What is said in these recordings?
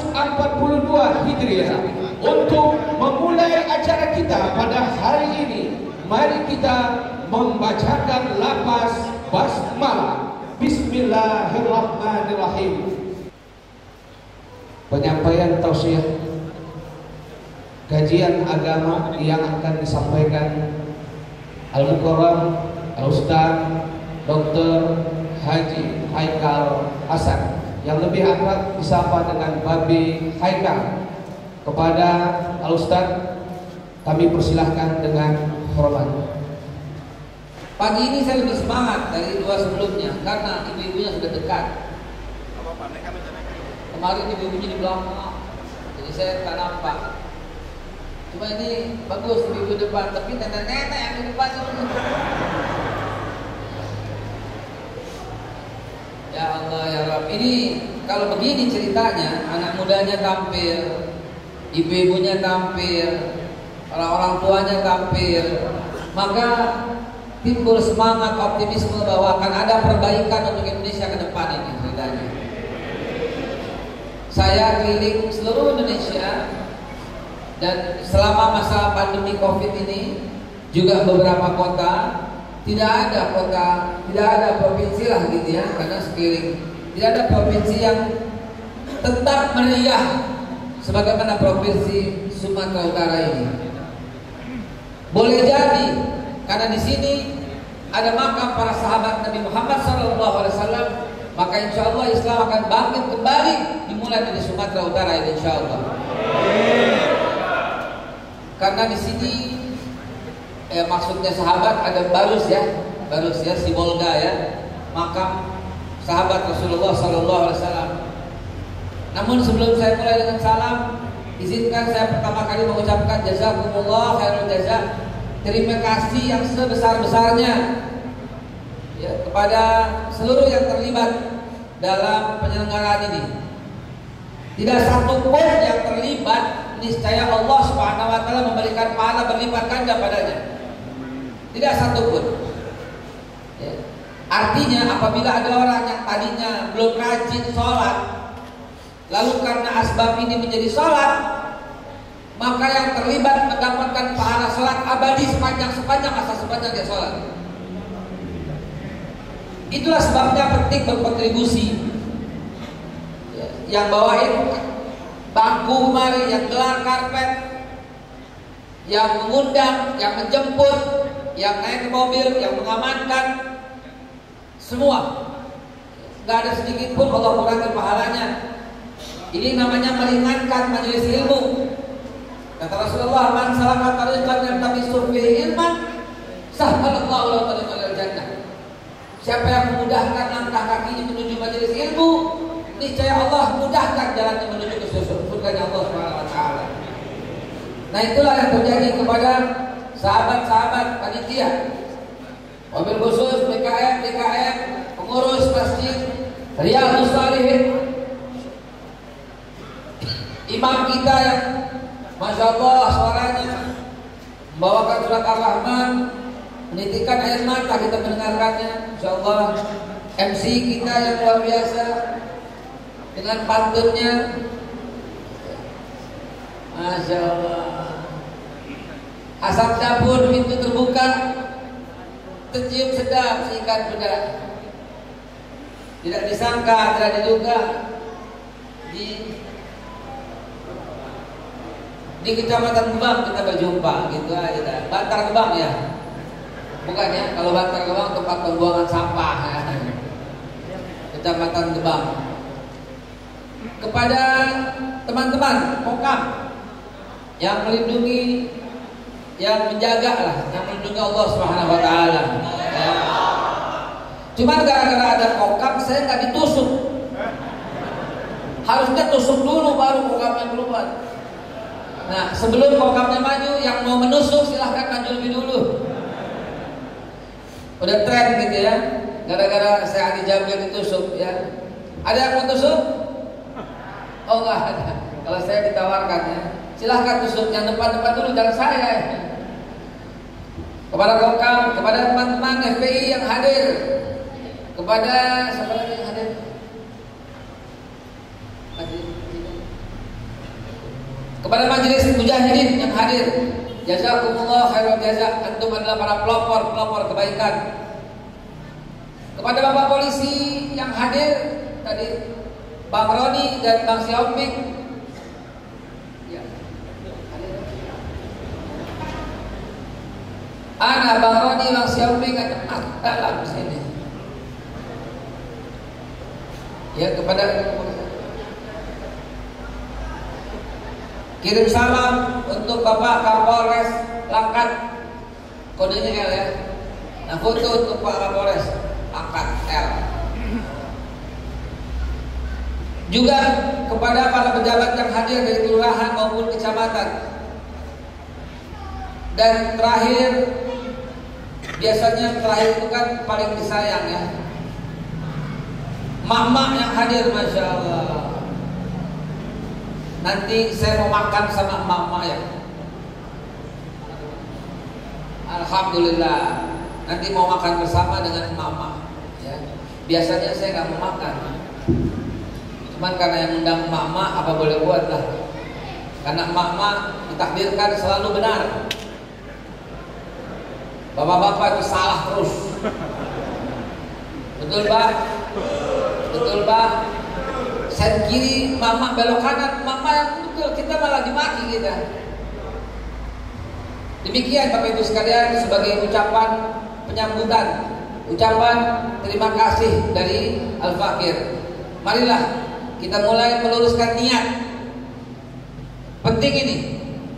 1442 Hijriah. Untuk memulai acara kita pada hari ini, mari kita membacakan lafaz basmalah. Bismillahirrahmanirrahim. Penyampaian tausiah kajian agama yang akan disampaikan Al-Mukarram Al-Ustaz Dr. Haji Haikal Hasan, yang lebih akrab disapa dengan Babi Haikal. Kepada Al-Ustaz kami persilahkan dengan hormat. Pagi ini saya lebih semangat dari dua sebelumnya karena ibu-ibunya sudah dekat. Kemarin ibu-ibunya di belakang, jadi saya tak nampak. Cuma ini bagus ibu-ibu depan, tapi nenek-nenek yang di depan itu. Ya Allah ya Rabb, ini kalau begini ceritanya, anak mudanya tampil, ibu-ibunya tampil, orang-orang tuanya tampil, maka timbul semangat optimisme bahwa akan ada perbaikan untuk Indonesia ke depan ini ceritanya. Saya keliling seluruh Indonesia dan selama masa pandemi Covid ini juga beberapa kota, tidak ada provinsi lah gitu ya, karena sekeliling tidak ada provinsi yang tetap meriah sebagaimana provinsi Sumatera Utara ini. Boleh jadi karena di sini ada makam para sahabat Nabi Muhammad SAW, maka insya Allah Islam akan bangkit kembali dimulai dari Sumatera Utara ini insya Allah. Karena di sini maksudnya sahabat ada Barus ya Sibolga ya, makam sahabat Rasulullah SAW. Namun sebelum saya mulai dengan salam, izinkan saya pertama kali mengucapkan jazakumullah khairul jazak, terima kasih yang sebesar-besarnya ya, kepada seluruh yang terlibat dalam penyelenggaraan ini. Tidak satu pun yang terlibat, niscaya Allah Subhanahu wa taala memberikan pahala berlipat ganda padanya. Tidak satu pun. Ya. Artinya apabila ada orang yang tadinya belum rajin sholat, lalu karena asbab ini menjadi sholat, maka yang terlibat mendapatkan pahala sholat abadi sepanjang masa dia sholat. Itulah sebabnya penting berkontribusi. Yang bawain bangku kemari, yang gelar karpet, yang mengundang, yang menjemput, yang naik ke mobil, yang mengamankan, semua. Gak ada sedikit pun Allah kurangi pahalanya. Ini namanya meringankan majelis ilmu. Kata Rasulullah, man salaka tariqan yaltamisu fihi ilman, sahhalallahu lahu tariqal jannah. Siapa yang memudahkan langkah kakinya menuju majelis ilmu, niscaya Allah mudahkan jalannya menuju ke surganya Allah Subhanahu wa taala. Nah, itulah yang terjadi kepada sahabat-sahabat panitia. Wabil khusus DKM, pengurus masjid Riyadhus Shalihin, imam kita yang Masya Allah suaranya membawakan surat Ar-Rahman, menitikkan air mata kita mendengarkannya. Insya Allah MC kita yang luar biasa dengan pantunnya, Masya Allah. Asap dapur, pintu terbuka, tercium sedap seikat pedang. Tidak disangka, tidak diduga di Kecamatan Gebang kita berjumpa gitu aja. Bantar Gebang ya, bukan ya? Kalau Bantar Gebang tempat pembuangan sampah ya. Kecamatan Gebang. Kepada teman-teman Pokam yang melindungi, yang menjaga lah, yang melindungi Allah Subhanahu wa taala. Ya. Cuma gara-gara ada Pokam saya nggak ditusuk. Harusnya tusuk dulu baru Pokamnya keluar. Nah, sebelum Pokamnya maju, yang mau menusuk silahkan maju lebih dulu. Udah tren gitu ya. Gara-gara saya Adi Jamil ditusuk ya. Ada yang mau tusuk? Oh enggak ada. Kalau saya ditawarkan ya, silahkan tusuk yang depan-depan dulu, jangan saya ya. Kepada Pokam, kepada teman-teman FPI yang hadir, kepada siapa lagi yang hadir? Kepada majelis mujahidin yang hadir, jazakumullah khairal jaza, antum adalah para pelopor kebaikan. Kepada Bapak polisi yang hadir tadi, Bang Roni dan Bang Xiaoping, ya. Ana Bang Roni, Bang Xiaoping ada dalam sini. Ya, kepada kirim salam untuk Bapak Kapolres Langkat, kodenya L ya. Nah, foto untuk Pak Kapolres Langkat L. Juga kepada para pejabat yang hadir dari kelurahan maupun kecamatan. Dan terakhir, biasanya terakhir itu kan paling disayang ya, mak-mak yang hadir, Masya Allah. Nanti saya mau makan sama mama ya. Alhamdulillah. Nanti mau makan bersama dengan mama ya. Biasanya saya nggak mau makan, cuman karena yang undang mama, apa boleh buat lah. Karena mama ditakdirkan selalu benar. Bapak-bapak itu salah terus. Betul Pak? Betul Pak? Sen kiri, mama belok kanan, mama yang betul, kita malah dimaki kita. Demikian Bapak Ibu sekalian, sebagai ucapan penyambutan, ucapan terima kasih dari Al-Fakir. Marilah kita mulai meluruskan niat. Penting ini,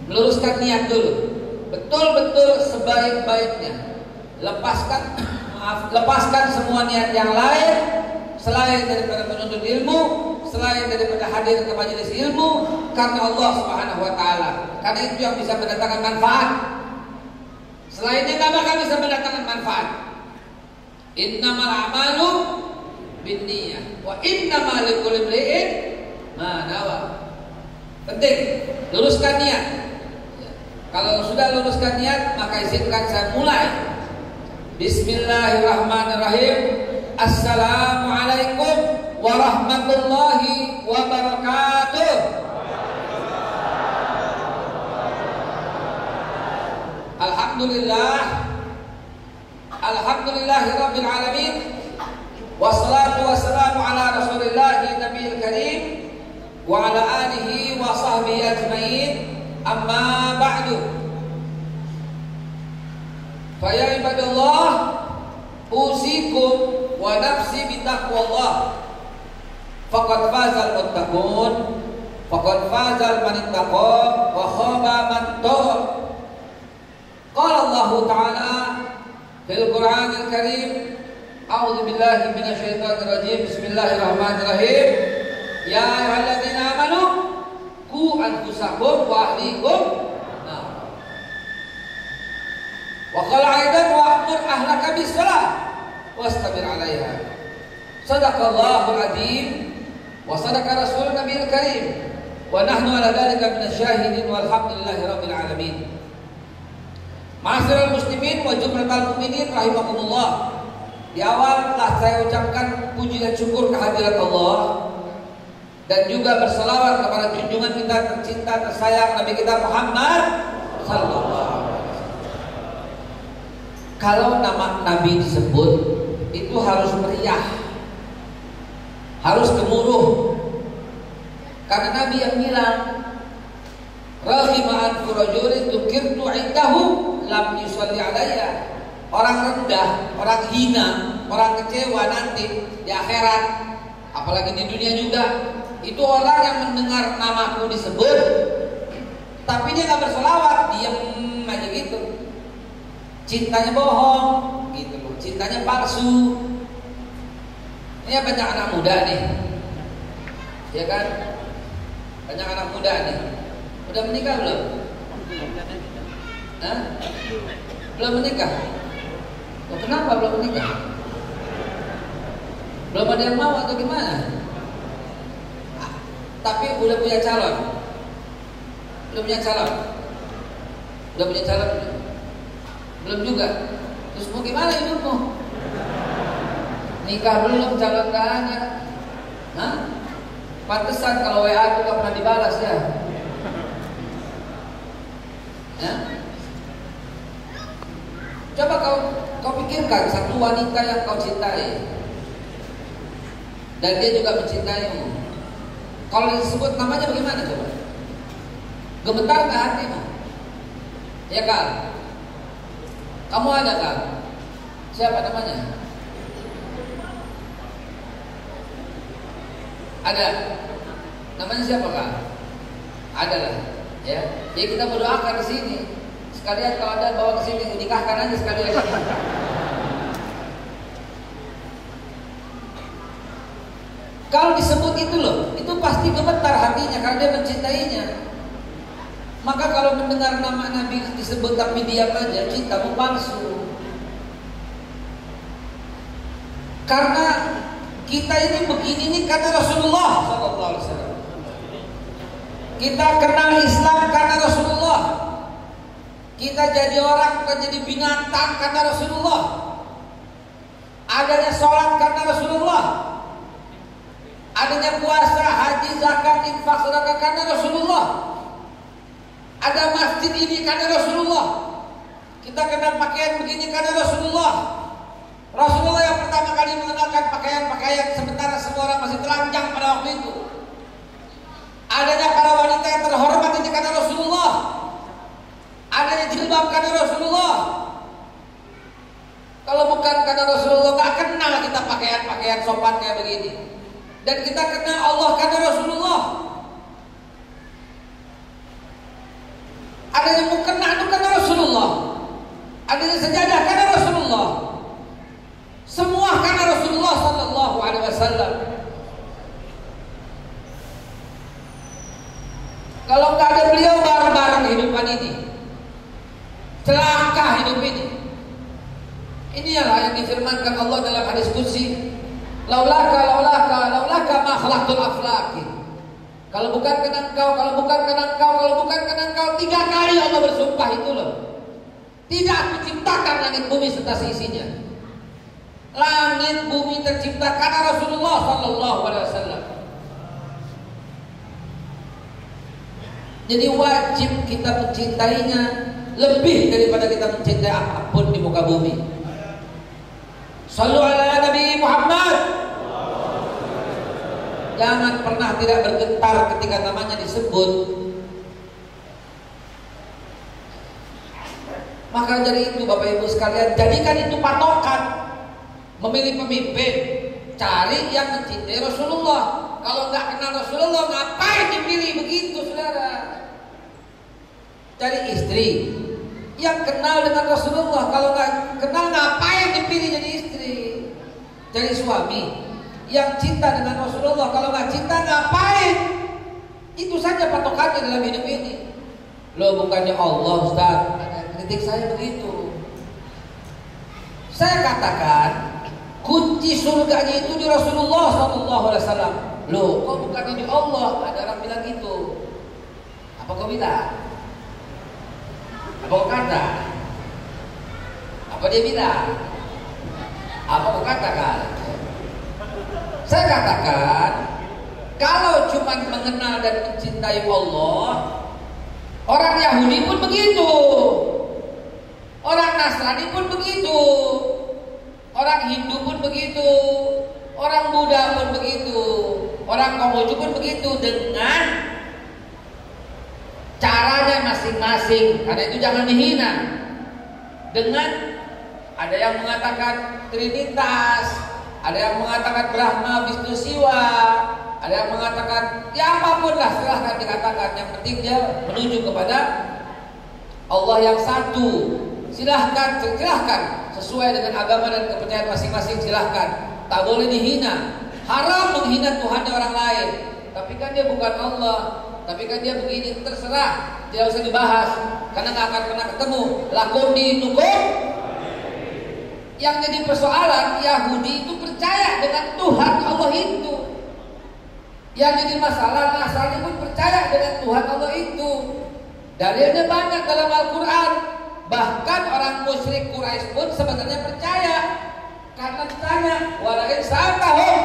meluruskan niat dulu. Betul-betul sebaik-baiknya. Lepaskan semua niat yang lain selain daripada menuntut ilmu, selain daripada hadir ke majelis ilmu karena Allah Subhanahu wa taala. Karena itu yang bisa mendatangkan manfaat. Selainnya enggak bakal bisa mendatangkan manfaat. Innamal a'malu binniyah wa innamal likulli imri'in ma nawa. Penting luruskan niat. Kalau sudah luruskan niat, maka izinkan saya mulai. Bismillahirrahmanirrahim. Assalamualaikum warahmatullahi wabarakatuh. Alhamdulillahirabbil alamin. Wassalatu wassalamu ala rasulillahi nabiyil karim wa ala alihi wa sahbihi ajmain. Amma ba'du. Fa ya ibadallah, usikum wa nafsi bitaqwallah. Faqad fazal muttaqun, faqad fazal man ittaqa wa khaba man tagha. Qala Allah Ta'ala fil Qur'anil Karim, a'udzu billahi minasyaitonir rajim. Bismillahirrahmanirrahim. Ya ayyuhalladzina amanu qu anfusakum wa ahlikum nar. Wa qala aidan wa'mur ahlaka bis-shalah wastabir 'alaiha. Shadaqallahul 'azim wa sadaqa rasulun nabiyil karim wa nahnu 'ala dzalika minasyahidin walhamdulillahirabbil alamin. Ma'asyiral muslimin wa jumlatal mukminin rahimakumullah. Di awal telah saya ucapkan puji dan syukur kehadirat Allah dan juga berselawat kepada junjungan kita tercinta tersayang Nabi kita Muhammad sallallahu alaihi wasallam. Kalau nama Nabi disebut itu harus meriah, harus gemuruh. Karena Nabi yang bilang, raghima an rajulin dzukirtu 'indahu lam yusalli 'alayya. Orang rendah, orang hina, orang kecewa nanti di akhirat, apalagi di dunia juga, itu orang yang mendengar namaku disebut tapi dia gak berselawat, diam aja gitu. Cintanya bohong gitu loh, cintanya palsu. Ini banyak anak muda nih, ya kan? Banyak anak muda nih. Udah menikah belum? Hah? Belum menikah? Oh, kenapa belum menikah? Belum ada yang mau atau gimana? Tapi udah punya calon? Belum punya calon? Udah punya calon? Belum juga? Terus mau gimana hidupmu? Nikah belum, calon gak ada. Hah? Pantesan kalau WA itu gak pernah dibalas ya. pikirkan satu wanita yang kau cintai dan dia juga mencintaimu. Kalau disebut namanya bagaimana coba? Gemetar nggak hatimu? Ya kan? Kamu ada kan? Siapa namanya? Ada. Namanya siapa kan? Ada lah. Ya. Jadi kita berdoakan di sini. Sekalian kalau ada bawa ke sini, nikahkan aja sekalian. Kalau disebut itu loh, itu pasti gemetar hatinya karena dia mencintainya. Maka kalau mendengar nama Nabi disebut tapi diam aja, cintamu palsu. Karena kita ini begini nih kata Rasulullah SAW. Kita kenal Islam karena Rasulullah. Kita jadi orang bukan jadi binatang karena Rasulullah. Adanya sholat karena Rasulullah. Adanya puasa, haji, zakat, infak, sedekah karena Rasulullah. Ada masjid ini karena Rasulullah. Kita kenal pakaian begini karena Rasulullah. Rasulullah yang pertama kali mengenalkan pakaian-pakaian sementara semua orang masih telanjang pada waktu itu. Adanya para wanita yang terhormat ini karena Rasulullah. Adanya jilbab karena Rasulullah. Kalau bukan karena Rasulullah, gak kenal kita pakaian-pakaian sopan kayak begini. Dan kita kenal Allah karena Rasulullah. Adanya mukena itu karena Rasulullah. Adanya sejadah karena Rasulullah. Semua karena Rasulullah Sallallahu Alaihi Wasallam. Kalau nggak ada beliau bareng-bareng kehidupan ini, celaka hidup ini. Inilah yang difirmankan Allah dalam hadis qudsi, laulaka ma khalaqtul aflaqi. Kalau bukan karena engkau, kalau bukan karena engkau, kalau bukan karena engkau, 3 kali Allah bersumpah itu loh. Tidak aku ciptakan langit bumi serta seisinya. Langit bumi tercipta karena Rasulullah Sallallahu Alaihi Wasallam. Jadi wajib kita mencintainya lebih daripada kita mencintai apapun di muka bumi. Shallu ala Nabi Muhammad. Jangan pernah tidak bergetar ketika namanya disebut. Maka dari itu Bapak Ibu sekalian, jadikan itu patokan. Memilih pemimpin, cari yang mencintai Rasulullah. Kalau nggak kenal Rasulullah, ngapain dipilih begitu, saudara? Cari istri yang kenal dengan Rasulullah. Kalau nggak kenal, ngapain dipilih jadi istri? Cari suami yang cinta dengan Rasulullah. Kalau nggak cinta, ngapain? Itu saja patokannya dalam hidup ini. Loh, bukannya Allah, Ustaz. Kritik saya begitu. Saya katakan kunci surganya itu di Rasulullah SAW. Loh, kok bukan di Allah? Ada orang bilang gitu. Apa kau bilang? Apa kau kata? Apa dia bilang? Apa kau katakan? Saya katakan, kalau cuma mengenal dan mencintai Allah, orang Yahudi pun begitu, orang Nasrani pun begitu, orang Hindu pun begitu, orang Buddha pun begitu, orang Konghucu pun begitu, dengan caranya masing-masing. Karena itu jangan dihina. Dengan ada yang mengatakan Trinitas, ada yang mengatakan Brahma, Wisnu, Siwa, ada yang mengatakan ya apapun lah, silahkan dikatakan. Yang penting dia menuju kepada Allah yang satu. Silahkan sesuai dengan agama dan kepercayaan masing-masing, silahkan. Tak boleh dihina. Haram menghina Tuhan orang lain. Tapi kan dia bukan Allah. Tapi kan dia begini, terserah. Tidak usah dibahas karena nggak akan pernah ketemu. Lakum dinukum. Yang jadi persoalan, Yahudi itu percaya dengan Tuhan Allah itu. Yang jadi masalah, Nasrani pun percaya dengan Tuhan Allah itu. Dalilnya banyak dalam Al-Quran. Bahkan orang musyrik Quraisy pun sebenarnya percaya. Karena ditanya, walain sa'atahum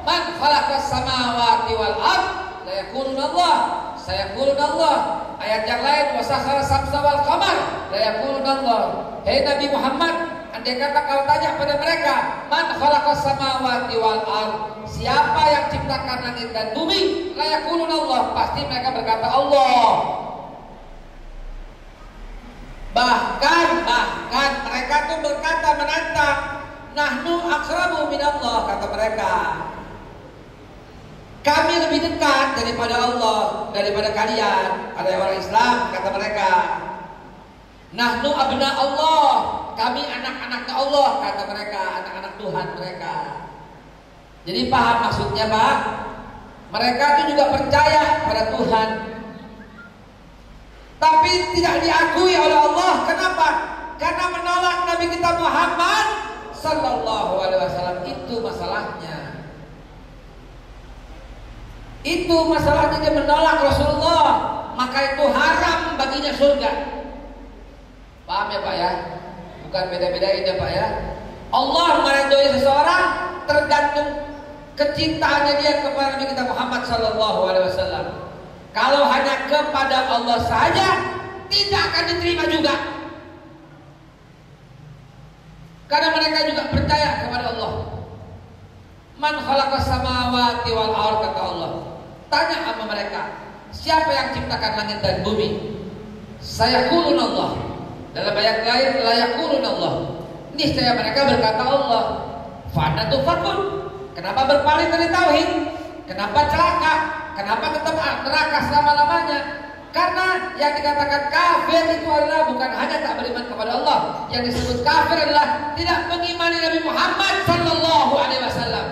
man khalaqas samawati wal ard la yaquluna Allah, sayaquluna Allah. Ayat yang lain, wasakhara samsa wal qamar la yaquluna Allah. Hei Nabi Muhammad, andai kata kau tanya pada mereka, man khalaqas samawati wal ard, siapa yang ciptakan langit dan bumi, la yaquluna Allah, pasti mereka berkata Allah. Bahkan mereka tuh berkata menantang, nahnu aqrabu minallah, kata mereka. Kami lebih dekat daripada Allah, daripada kalian. Ada orang Islam kata mereka. Nahnu abna Allah, kami anak-anaknya Allah, kata mereka, anak-anak Tuhan mereka. Jadi paham maksudnya, Pak? Mereka itu juga percaya pada Tuhan, tapi tidak diakui oleh Allah. Kenapa? Karena menolak Nabi kita Muhammad sallallahu alaihi wasallam. Itu masalahnya. Itu masalahnya, dia menolak Rasulullah, maka itu haram baginya surga. Paham ya Pak ya? Bukan beda-bedain ya Pak ya. Allah meridhoi seseorang tergantung kecintaannya dia kepada Nabi kita Muhammad sallallahu alaihi wasallam. Kalau hanya kepada Allah saja, tidak akan diterima juga. Karena mereka juga percaya kepada Allah. Man khalaqas samawati wal ard, kata Allah. Tanya sama mereka, siapa yang ciptakan langit dan bumi? Sayaqulun Allah. Dalam ayat lain, la yaqulun Allah. Niscaya mereka berkata Allah. Fana tufakun. Kenapa berpaling dari tauhid? Kenapa celaka? Kenapa tetap neraka selama-lamanya? Karena yang dikatakan kafir itu adalah bukan hanya tak beriman kepada Allah. Yang disebut kafir adalah tidak mengimani Nabi Muhammad sallallahu alaihi wasallam.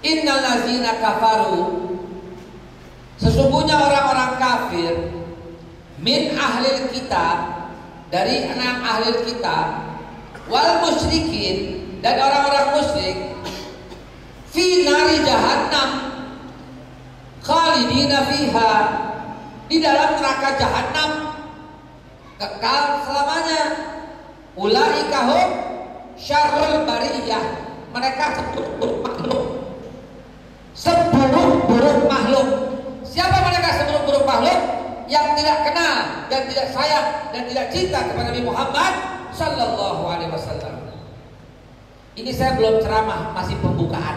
Innal ladzina kafaru, sesungguhnya orang-orang kafir, min ahlil kitab, dari 6 ahlil kitab, wal musyrikin, dan orang-orang musyrik, fi nari jahannam, khalidina fiha, di dalam neraka jahannam, kekal selamanya. Ulaika hum syarrul bariyah, mereka seburuk-buruk makhluk. Siapa mereka seburuk-buruk makhluk? Yang tidak kenal dan tidak sayang dan tidak cinta kepada Nabi Muhammad sallallahu alaihi wasallam. Ini saya belum ceramah, masih pembukaan.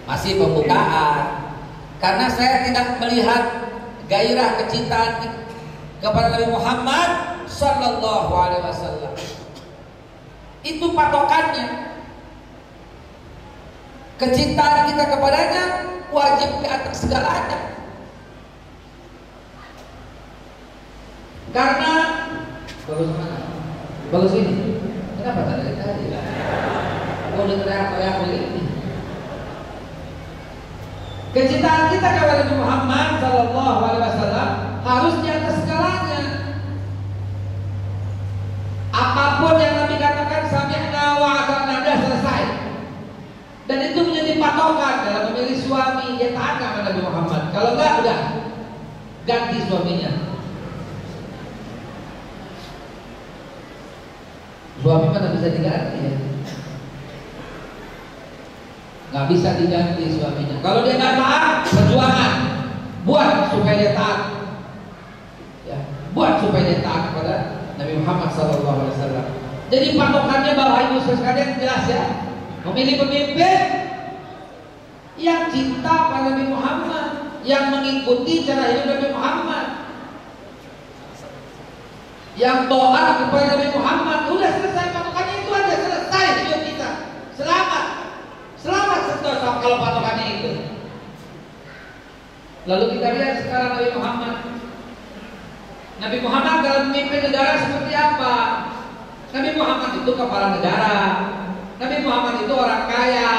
Masih pembukaan. Karena saya tidak melihat gairah kecintaan kepada Nabi Muhammad sallallahu alaihi wasallam. Itu patokannya. Kecintaan kita kepadanya wajib di atas segalanya. Karena bagus mana? Bagus ini. Kenapa tadi? Mau teriak-teriak begini? Kecintaan kita kepada Nabi Muhammad sallallahu alaihi wasallam harus di atas segalanya. Apapun yang Nabi katakan sami'na wa ata'na, selesai. Dan itu menjadi patokan dalam memilih suami, dia taat kepada Nabi Muhammad. Kalau enggak, udah ganti suaminya. Suami mana bisa diganti ya? Nggak bisa diganti suaminya. Kalau dia nggak taat, perjuangan buat supaya dia taat. Ya, buat supaya dia taat kepada Nabi Muhammad SAW. Jadi patokannya Bapak Ibu sekalian jelas ya. Memilih pemimpin yang cinta pada Nabi Muhammad, yang mengikuti cara hidup Nabi Muhammad, yang taat kepada Nabi Muhammad. Udah selesai patokannya, itu aja, selesai hidup kita. Selamat sentosa kalau patokannya itu. Lalu kita lihat sekarang Nabi Muhammad. Nabi Muhammad dalam memimpin negara seperti apa? Nabi Muhammad itu kepala negara. Nabi Muhammad itu orang kaya.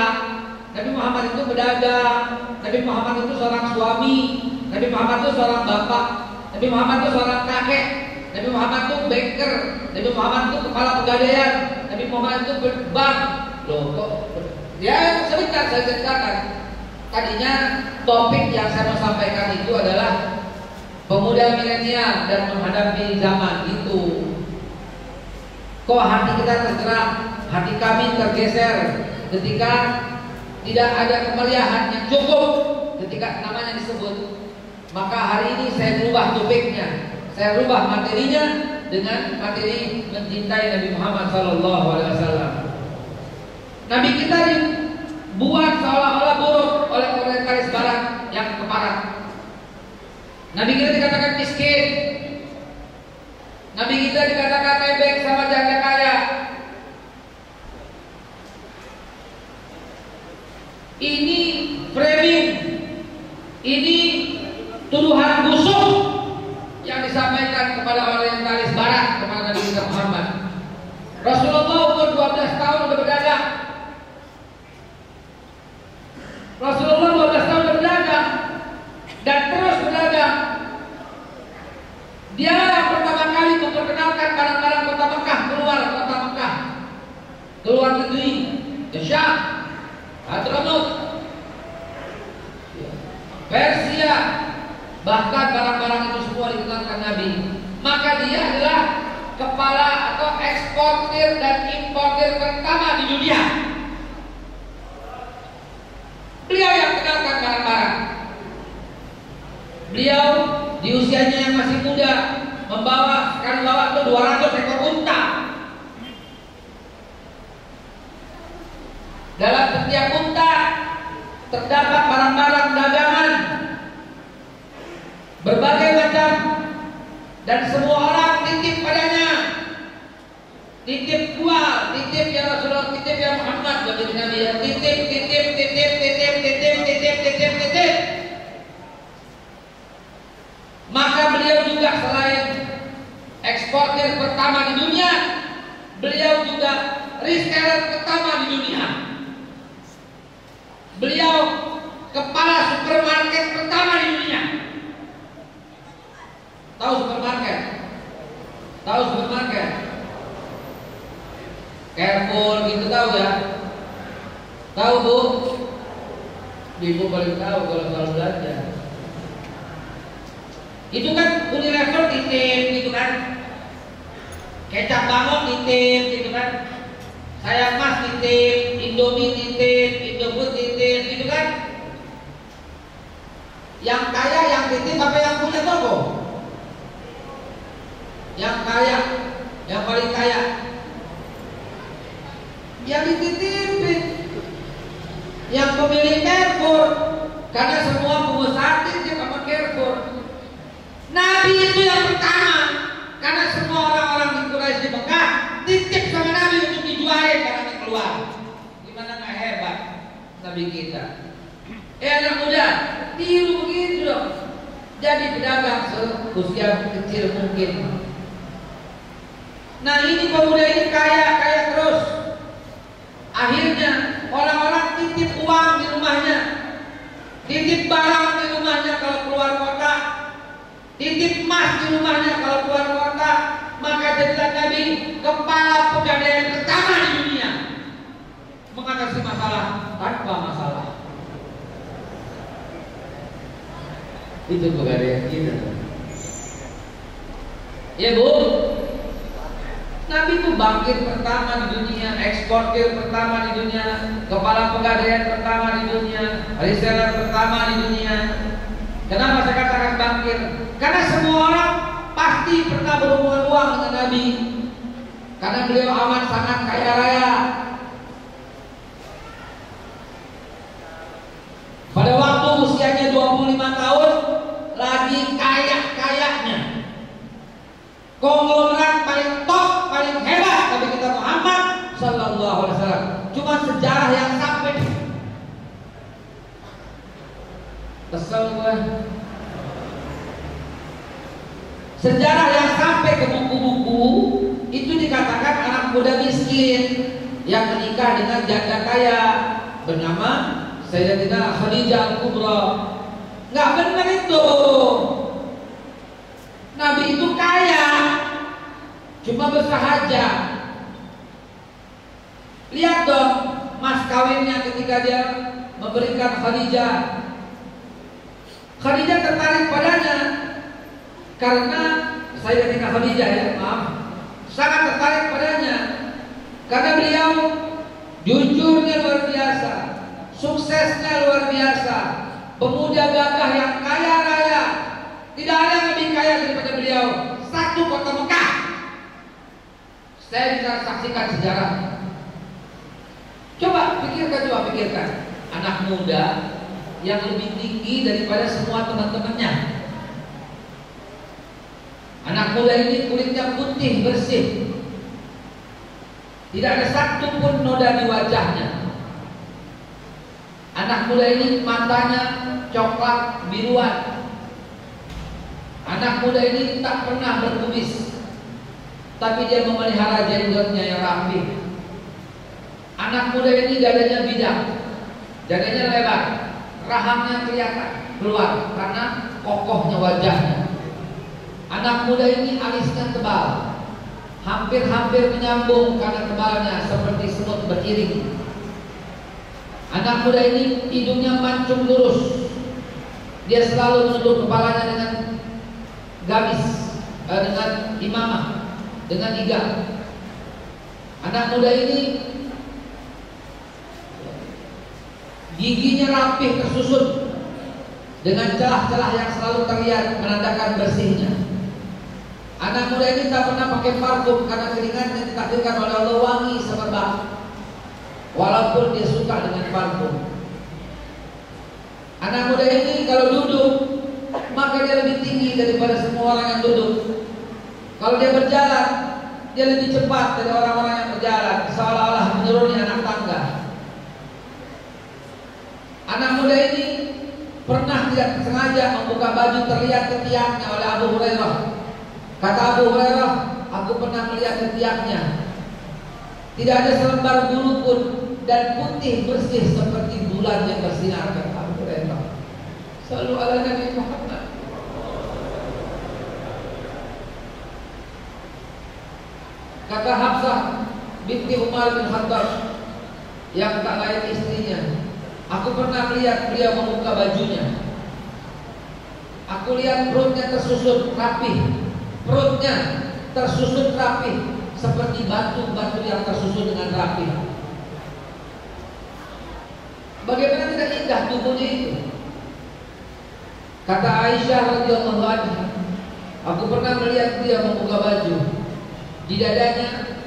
Nabi Muhammad itu pedagang. Nabi Muhammad itu seorang suami. Nabi Muhammad itu seorang bapak. Nabi Muhammad itu seorang kakek. Nabi Muhammad itu banker. Nabi Muhammad itu kepala pegadaian. Nabi Muhammad itu bank. Loh kok? Ya sebentar saya ceritakan. Tadinya topik yang saya mau sampaikan itu adalah pemuda milenial dan menghadapi zaman itu. Kok hati kita tergerak, hati kami tergeser ketika tidak ada kemeriahan yang cukup ketika namanya disebut. Maka hari ini saya berubah topiknya, saya rubah materinya, dengan materi mencintai Nabi Muhammad SAW. Nabi kita dibuat seolah-olah buruk oleh orientalis Barat yang keparat. Nabi kita dikatakan miskin. Nabi kita dikatakan nebeng sama janda kaya. Ini framing, ini tuduhan busuk yang disampaikan kepada orientalis Barat kepada Nabi kita Muhammad. Rasulullah umur 12 tahun sudah berdagang. Rasulullah 12 tahun sudah berdagang dan terus berdagang. Dia yang pertama kali memperkenalkan barang-barang kota Mekah, keluar kota Mekah, keluar negeri, ke Syam, Hadramut, Persia, bahkan barang-barang itu semua dikenalkan Nabi. Maka dia adalah kepala atau eksportir dan importir pertama di dunia. Beliau yang kenalkan barang-barang. Beliau di usianya yang masih muda sekali bawa itu 200 ekor unta. Dalam setiap unta terdapat barang-barang dagangan berbagai macam, dan semua orang titip padanya. Titip jual, titip ya Rasulullah, titip ya Muhammad, bagi Nabi ya, titip. Maka beliau juga selain eksportir pertama di dunia, beliau juga reseller pertama di dunia. Beliau kepala supermarket pertama di dunia. Tahu supermarket? Tahu supermarket? Carrefour gitu, tahu ya? Tahu Bu? Ibu paling tahu kalau soal belanja. Itu kan Unilever titip gitu kan, kecap bangun titip gitu kan, Sayang Mas titip, Indomie titip, Indofood titip gitu kan. Yang kaya yang titip apa yang punya toko? Yang kaya, yang paling kaya, yang dititipin, yang pemilik Carrefour, karena semua pengusaha titip sama Carrefour. Nabi itu yang pertama, karena semua orang-orang di Quraisy di Mekah titip sama Nabi untuk dijualin barangnya keluar. Gimana nggak hebat Nabi kita? Anak muda, tiru begitu dong. Jadi pedagang seusia kecil mungkin. Nah ini pemuda ini kaya terus. Akhirnya orang-orang titip uang di rumahnya, titip barang di rumahnya kalau keluar kota, titip emas di rumahnya kalau keluar kota. Maka jadilah Nabi kepala pegadaian pertama di dunia, mengatasi masalah tanpa masalah. Itu pegadaian kita. Ya Bu, Nabi itu bangkit pertama di dunia, eksportir pertama di dunia, kepala pegadaian pertama di dunia, reseller pertama di dunia. Kenapa saya katakan bangkit? Karena semua orang pasti pernah berhubungan uang dengan Nabi. Karena beliau amat sangat kaya raya. Pada waktu usianya 25 tahun, lagi kaya-kayanya, konglomerat paling top, paling hebat Nabi kita Muhammad Sallallahu Alaihi Wasallam. Cuma sejarah yang sampai kesel gue. Sejarah yang sampai ke buku-buku itu dikatakan anak muda miskin yang menikah dengan janda kaya bernama Sayyidatina Khadijah Al-Kubra. Nggak benar itu. Nabi itu kaya, cuma bersahaja. Lihat dong mas kawinnya ketika dia memberikan Khadijah. Khadijah tertarik padanya karena Sayyidatina Khadijah sangat tertarik padanya karena beliau jujurnya luar biasa, suksesnya luar biasa, pemuda gagah yang kaya raya. Tidak ada yang lebih kaya daripada beliau. Satu kota Mekah Saya bisa saksikan sejarah. Coba pikirkan. Anak muda yang lebih tinggi daripada semua teman-temannya. Anak muda ini kulitnya putih bersih, tidak ada satu pun noda di wajahnya. Anak muda ini matanya coklat biruan. Anak muda ini tak pernah berkumis, tapi dia memelihara jenggotnya yang rapi. Anak muda ini dadanya bidang, dadanya lebar, rahangnya kelihatan keluar karena kokohnya wajahnya. Anak muda ini alisnya tebal, hampir-hampir menyambung karena tebalnya seperti semut beriring. Anak muda ini hidungnya mancung lurus. Dia selalu menutup kepalanya dengan gamis, dengan imamah, dengan iga. Anak muda ini giginya rapih tersusun dengan celah-celah yang selalu terlihat menandakan bersihnya. Anak muda ini tak pernah pakai parfum karena keringatnya ditakdirkan oleh Allah wangi semerbak, walaupun dia suka dengan parfum. Anak muda ini kalau duduk maka dia lebih tinggi daripada semua orang yang duduk. Kalau dia berjalan, dia lebih cepat dari orang-orang yang berjalan, seolah-olah menuruni anak tangga. Anak muda ini pernah tidak sengaja membuka baju terlihat ketiaknya oleh Abu Hurairah. Kata Abu Hurairah, aku pernah melihat ketiaknya, tidak ada selembar bulu pun dan putih bersih seperti bulan yang bersinar. Kata Abu Hurairah, selalu ala Nabi Muhammad. Kata Hafsah binti Umar bin Khattab yang tak lain istrinya, aku pernah melihat beliau membuka bajunya. Aku lihat perutnya tersusun rapi, perutnya tersusun rapi seperti batu-batu yang tersusun dengan rapi. Bagaimana tidak indah tubuhnya itu? Kata Aisyah radhiyallahu anha, aku pernah melihat dia membuka baju. Di dadanya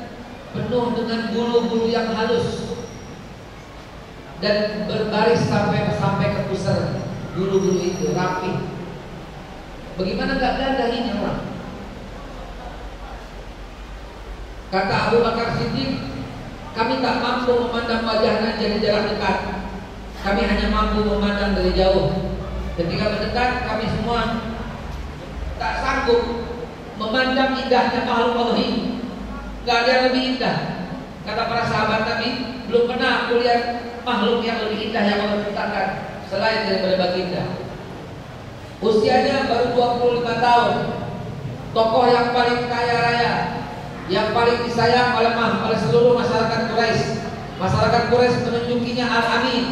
penuh dengan bulu-bulu yang halus dan berbaris sampai ke pusar. Bulu-bulu itu rapi. Bagaimana gak gagah ini orang? Kata Abu Bakar Siddiq, kami tak mampu memandang wajahnya dari jarak dekat. Kami hanya mampu memandang dari jauh. Ketika mendekat, kami semua tak sanggup memandang indahnya makhluk Allah ini. Gak ada yang lebih indah. Kata para sahabat Nabi, belum pernah aku lihat makhluk yang lebih indah yang Allah ciptakan selain daripada baginda. Usianya baru 25 tahun. Tokoh yang paling kaya raya, yang paling disayang oleh seluruh masyarakat Quraisy. Masyarakat Quraisy menunjukinya Al-Amin,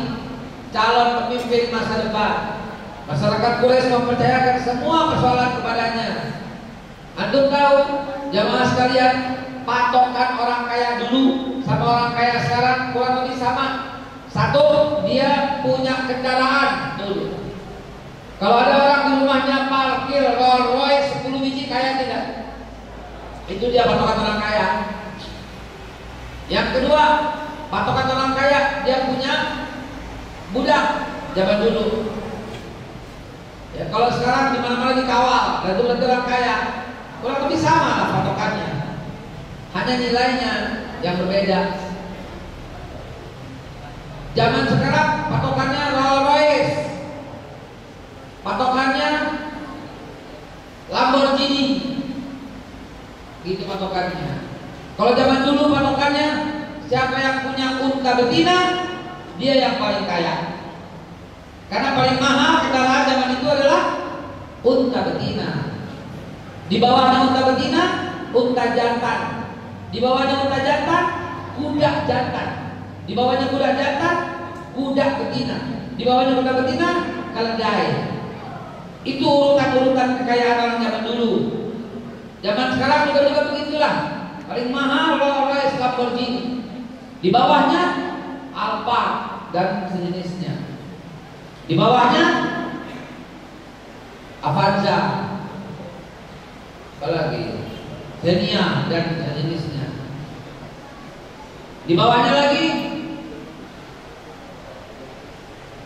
calon pemimpin masa depan. Masyarakat Quraisy mempercayakan semua persoalan kepadanya. Antum tahu, jamaah sekalian, patokan orang kaya dulu sama orang kaya sekarang kurang lebih sama. Satu, dia punya kendaraan dulu. Kalau ada orang di rumahnya parkir Rolls Royce 10 biji, kaya tidak? Itu dia patokan orang kaya. Yang kedua, patokan orang kaya, dia punya budak zaman dulu. Ya, kalau sekarang di mana-mana dikawal, dan itu berarti orang kaya. Kurang lebih sama lah patokannya. Hanya nilainya yang berbeda. Zaman sekarang patokannya Rolls Royce, patokannya Lamborghini, gitu patokannya. Kalau zaman dulu patokannya siapa yang punya unta betina, dia yang paling kaya. Karena paling mahal kendaraan zaman itu adalah unta betina. Di bawahnya unta betina, unta jantan. Di bawahnya unta jantan, kuda jantan. Di bawahnya kuda jantan, kuda betina. Di bawahnya kuda betina, keledai. Itu urutan-urutan kekayaan orang zaman dulu. Zaman sekarang juga begitulah. Paling mahal Rolls Royce Lamborghini. Di bawahnya Alfa dan sejenisnya. Di bawahnya Avanza, apalagi Xenia dan sejenisnya. Di bawahnya lagi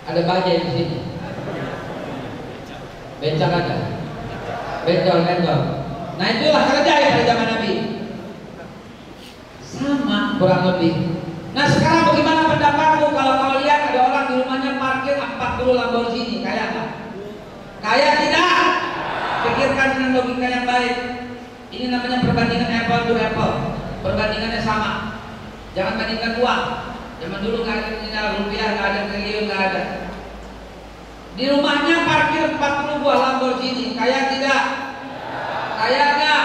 ada bajai di sini. Bencang ada. Bentol. Nah itulah kerjaan pada zaman Nabi. Sama kurang lebih. Nah sekarang bagaimana pendapatmu kalau kau lihat ada orang di rumahnya parkir 40 Lamborghini, kaya nggak? Kaya tidak? Pikirkan dengan logika yang baik. Ini namanya perbandingan apple to apple. Perbandingannya sama. Jangan bandingkan uang. Zaman dulu nggak ada nominal rupiah, nggak ada triliun, nggak ada. Di rumahnya parkir 40 buah Lamborghini, kaya tidak? Kaya nggak?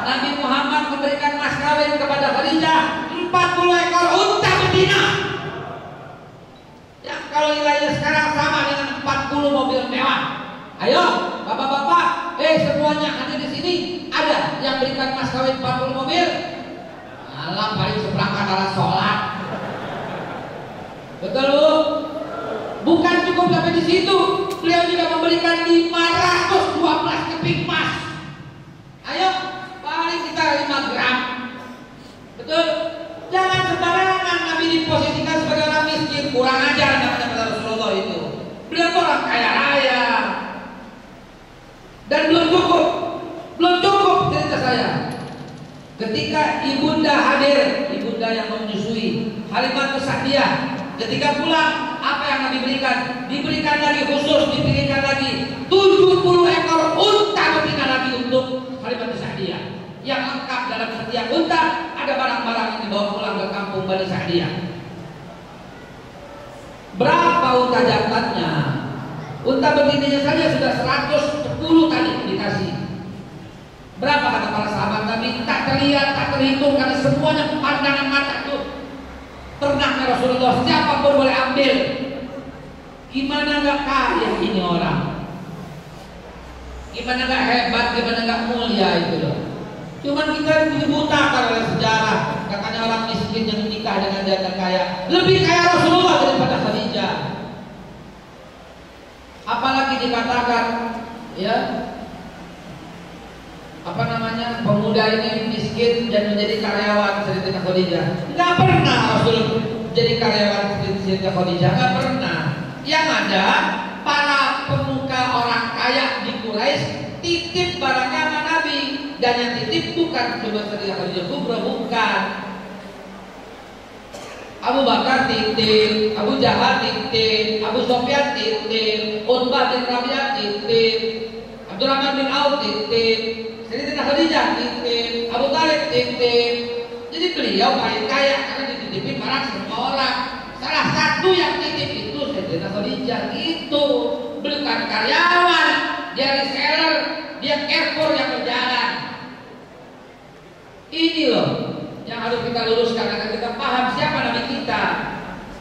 Nabi Muhammad memberikan mas kawin kepada Khadijah 40 ekor unta betina. Yang kalau nilainya sekarang sama dengan 40 mobil mewah. Ayo, bapak-bapak, semuanya hadir di sini. Ada yang berikan mas kawin 40 mobil? Alam paling seperangkat alat sholat. Betul Bu? Bukan cukup sampai di situ, beliau juga memberikan 512 keping emas. Ayo, paling kita 5 gram. Betul? Jangan sembarangan Nabi diposisikan sebagai orang miskin. Kurang ajar namanya pada Rasulullah itu. Beliau orang kaya raya. Dan belum cukup cerita saya. Ketika ibunda hadir, ibunda yang menyusui, Halimah Sa'diyah, ketika pulang, apa yang Nabi berikan? Diberikan lagi khusus, diberikan lagi 70 ekor unta betina lagi untuk Halimah Sa'diyah. Yang lengkap dalam setiap unta ada barang-barang yang dibawa pulang ke kampung Bani Sa'diyah. Berapa unta jantannya? Unta betinanya saja sudah 110 tadi dikasih. Berapa kata para sahabat Nabi? Tak terlihat, tak terhitung karena semuanya pandangan mata itu. Ternaknya Rasulullah, siapapun boleh ambil. Gimana nggak kaya ini orang? Gimana nggak hebat? Gimana nggak mulia itu loh? Cuman kita dibutakan oleh sejarah. Katanya orang miskin yang menikah dengan janda kaya lebih kaya Rasulullah daripada Khadijah. Apalagi dikatakan, ya, apa namanya, pemuda ini miskin dan menjadi karyawan Sayyidatina Khadijah. Nggak pernah Rasul jadi karyawan Sayyidatina Khadijah, nggak pernah. Yang ada para pemuka orang kaya di Quraisy titip barangnya sama Nabi, dan yang titip bukan cuma Sayyidatina Khadijah Kubra, bukan. Abu Bakar titip, Abu Jahal titip, Abu Sufyan titip, Utbah bin Rabi'ah titip, Abdurrahman bin Auf titip, Sayyidatina Khadijah titip, Abu Thalib titip. Jadi beliau paling kaya karena dititipin barang semua orang. Salah satu yang titip itu Sayyidatina Khadijah. Itu bukan karyawan, dia reseller, dia carrefour yang berjalan. Ini loh yang harus kita luruskan agar kita paham siapa Nabi kita.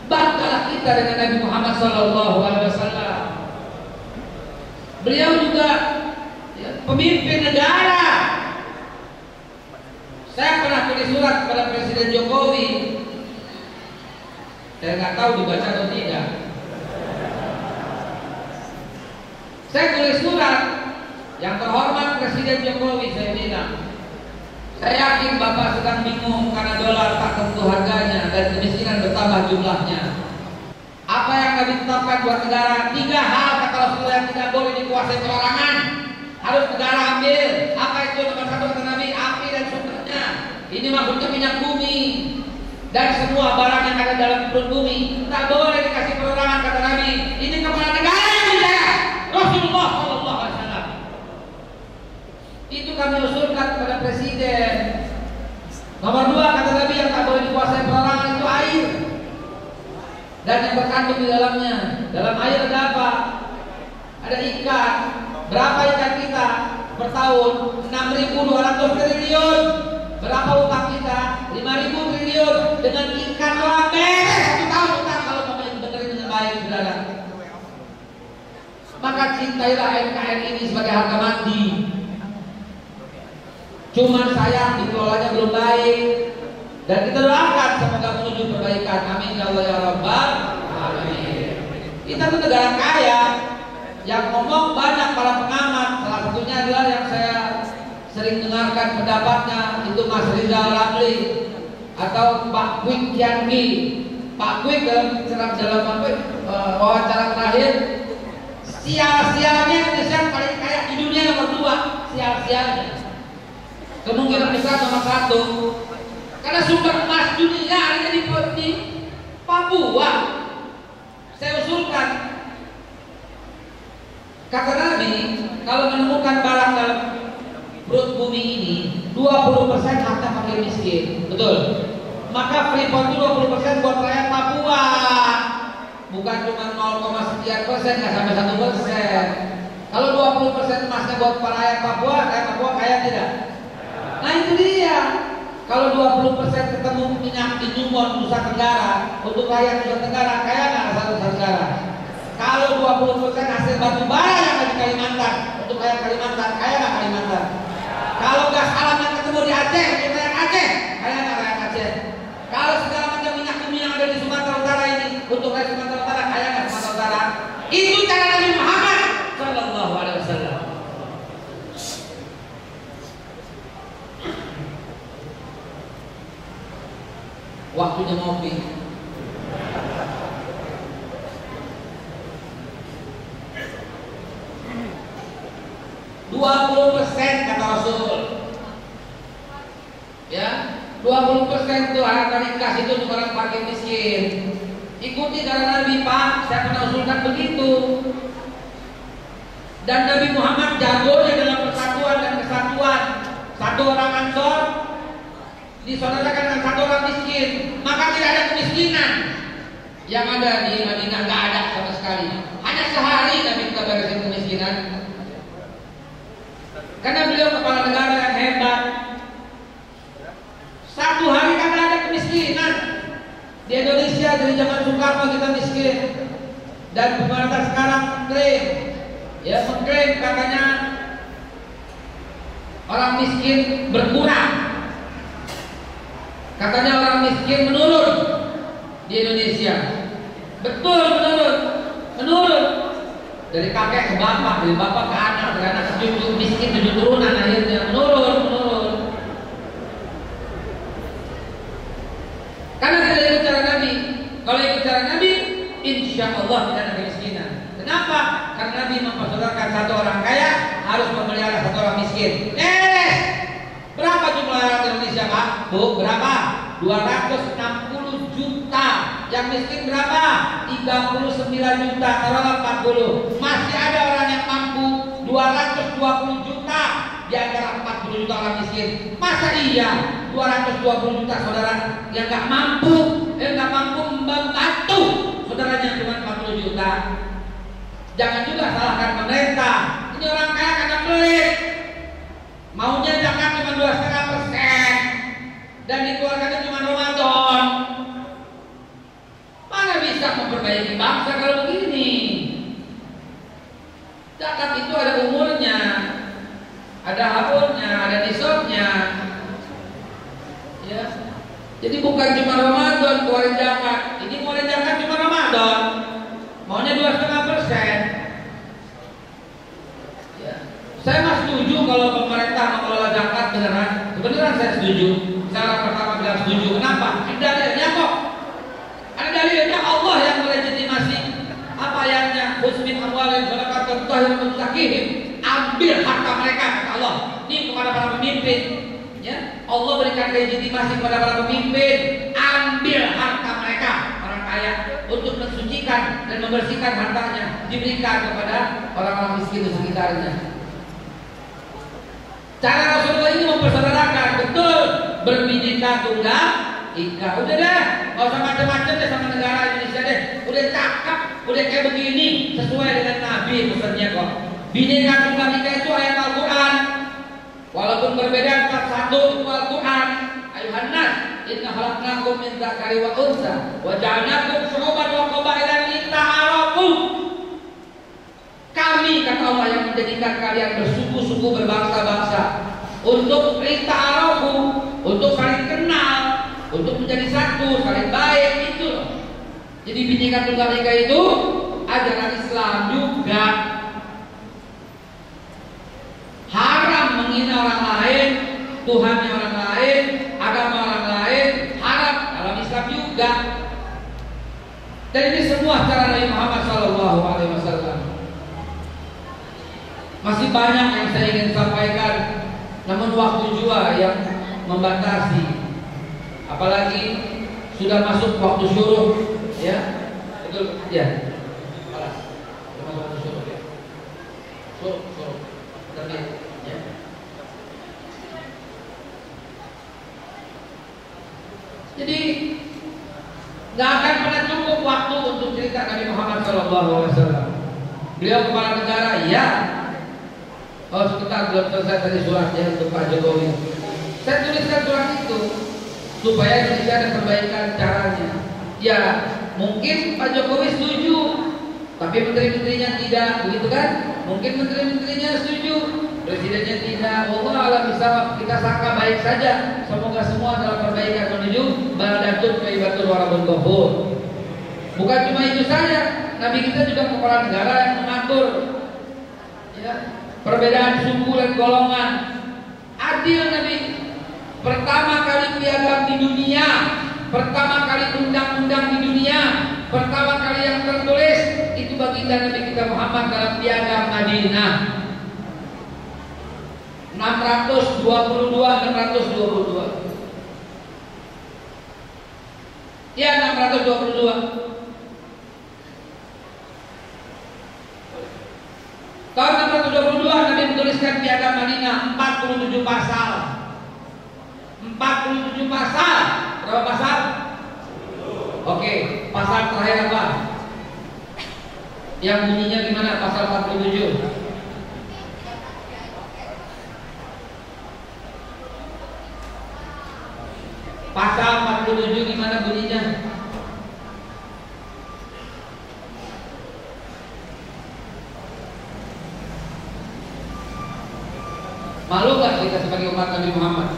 Banggalah kita dengan Nabi Muhammad SAW. Beliau juga pemimpin negara. Saya pernah tulis surat kepada Presiden Jokowi. Saya nggak tahu dibaca atau tidak. Saya tulis surat, yang terhormat Presiden Jokowi, saya bilang, saya yakin Bapak sedang bingung karena dolar tak tentu harganya dan kemiskinan bertambah jumlahnya. Apa yang Nabi tetapkan buat negara? 3 hal kata Rasulullah yang tidak boleh dikuasai perorangan. Harus negara ambil. Apa itu? Nomor 1 kata Nabi, api dan sumbernya. Ini maksudnya minyak bumi dan semua barang yang ada dalam perut bumi. Tak boleh dikasih perorangan kata Nabi. Ini kepala negara yang dijaya Rasulullah SAW. Itu kami usulkan kepada Presiden. Nomor 2 kata Nabi, yang tak boleh dikuasai perorangan itu air dan yang terkandung di dalamnya. Dalam air ada apa? Ada ikan. Berapa ikan kita per tahun? 6.200 triliun. Berapa utang kita? 5.000 triliun. Dengan ikan orang beres 1 tahun utang kalau mau benerin dengan baik, saudara. Maka cintailah NKRI ini sebagai harga mati. Cuman sayang dikelolanya belum baik. Dan kita doakan semoga menuju perbaikan. Amin ya Allah ya Rabbal alamin. Kita tuh negara kaya. Yang ngomong banyak para pengamat. Salah satunya adalah yang saya sering dengarkan pendapatnya itu Mas Rizal Ramli. atau Pak Kwik Kiangi. Pak Kwik dalam wawancara terakhir, sial-sialnya Indonesia paling kaya di dunia nomor 2, sial-sialnya. Kemungkinan besar nomor 1. Karena sumber emas dunia ada di Papua. Saya usulkan, kata Nabi, kalau menemukan barang dalam perut bumi ini 20% harta fakir miskin, betul? Maka Freeport itu 20% buat rakyat Papua, bukan cuma 0,sekian%, nggak sampai 1%. Kalau 20% emasnya buat rakyat Papua kaya tidak? Nah itu dia. Kalau 20% ketemu minyak di Numon, Nusa Tenggara, untuk rakyat Nusa Tenggara, kaya nggak Nusa Tenggara? Kalau 20% hasil batu bara yang ada di Kalimantan, untuk rakyat Kalimantan, kaya nggak Kalimantan? Kalau gas alam yang ketemu di Aceh, untuk rakyat Aceh, kaya nggak rakyat Aceh? Kalau segala macam minyak bumi yang ada di Sumatera Utara ini, untuk rakyat Sumatera Utara, kaya nggak Sumatera Utara? Itu cara Nabi Muhammad Sallallahu Alaihi Wasallam. Waktunya ngopi. %20 kata Rasul. Ya, 20% itu harta nikah itu untuk orang fakir miskin. Ikuti cara Nabi, Pak. Saya pernah usulkan begitu. Dan Nabi Muhammad jagonya dalam persatuan dan kesatuan. Satu orang Ansor disaudarakan dengan satu orang miskin, maka tidak ada kemiskinan. Yang ada di Madinah nggak ada sama sekali. Hanya sehari Nabi kita beresin kemiskinan. Karena beliau kepala negara yang hebat. Satu hari kan ada kemiskinan. Di Indonesia dari zaman Soekarno kita miskin. Dan pemerintah sekarang mengklaim katanya orang miskin berkurang. Katanya orang miskin menurun di Indonesia. Betul, menurun. Dari kakek ke bapak, dari bapak ke anak, dari anak ke cucu, miskin 7 turunan akhirnya menurun. Karena tidak ikut cara Nabi. Kalau ikut cara Nabi, insya Allah tidak ada kemiskinan. Kenapa? Karena Nabi mempersaudarakan satu orang kaya harus memelihara satu orang miskin. Berapa jumlah orang Indonesia, Pak? Bu, berapa? 260 juta. Yang miskin berapa? 39 juta. Taruhlah 40. Masih ada orang yang mampu 220 juta di antara 40 juta orang miskin. Masa iya 220 juta saudara yang nggak mampu membantu saudaranya cuma 40 juta? Jangan juga salahkan pemerintah. Ini orang kaya karena pelit. Maunya zakat cuma 2,5% dan dikeluarkannya cuma Ramadan. Mana bisa memperbaiki bangsa kalau begini? Zakat itu ada umurnya, ada haulnya, ada nisabnya. Ya. Jadi bukan cuma Ramadan keluarin zakat. Ini keluarin zakat cuma Ramadan. Maunya 2,5%. Saya masih setuju kalau pemerintah mengelola zakat beneran. Kebenaran saya setuju. Saya pertama bilang setuju. Kenapa? Ada dalilnya kok. Ada dalilnya, Allah yang melegitimasi. Apa ayatnya? Khusmin amwalin sadaqatan tahirun zakihim. Ambil harta mereka, kata Allah. Ini kepada para pemimpin. Ya, Allah berikan legitimasi kepada para pemimpin. Ambil harta mereka, orang kaya, untuk mensucikan dan membersihkan hartanya, diberikan kepada orang-orang miskin di sekitarnya. Cara Rasulullah ini mempersaudarakan, betul, berbineka tunggal ika. Udah deh, nggak usah macam-macam deh sama negara Indonesia deh. Udah cakep, udah kayak begini, sesuai dengan Nabi pesannya kok. Bineka tunggal ika itu ayat Al-Quran. Walaupun berbeda antara satu itu Al-Quran. Ayuhan nas, inna khalaqnakum min dzakari wa unsa wa ja'alnakum syu'uban wa qabaila lita'arafu. Kami, kata Allah, yang menjadikan kalian bersuku-suku, berbangsa-bangsa, untuk lita'arafu, untuk saling kenal, untuk menjadi satu, saling baik, itu. Jadi bineka tunggal ika itu ajaran Islam juga. Haram menghina orang lain, Tuhannya orang lain, agama orang lain, haram Masih banyak yang saya ingin sampaikan, namun waktu juga yang membatasi. Apalagi sudah masuk waktu syuruh, ya, betul, ya. Alas, sudah masuk waktu syuruh, ya. Syuruh, terbit, ya. Jadi nggak akan pernah cukup waktu untuk cerita Nabi Muhammad SAW. Beliau kepala negara, ya. Oh sebentar, belum selesai tadi suratnya untuk Pak Jokowi. Saya tuliskan surat itu supaya Indonesia ada perbaikan caranya. Ya mungkin Pak Jokowi setuju, tapi menteri-menterinya tidak, begitu kan? Mungkin menteri-menterinya setuju, presidennya tidak. Allah alam bisa kita sangka baik saja. Semoga semua dalam perbaikan menuju baldatun thayyibatun wa rabbun ghafur. Bukan cuma itu saja, Nabi kita juga kepala negara yang mengatur, ya, perbedaan suku dan golongan. Adil Nabi. Pertama kali piagam di dunia, pertama kali undang-undang di dunia, pertama kali yang tertulis itu baginda Nabi kita Muhammad dalam piagam Madinah. 622. Ya 622. Tahun 622 Nabi menuliskan piagam Madinah, 47 pasal. 47 pasal. Berapa pasal? Oke, pasal terakhir apa? Yang bunyinya gimana pasal 47? Pasal 47 gimana bunyinya? Malu gak kita sebagai umat Nabi Muhammad?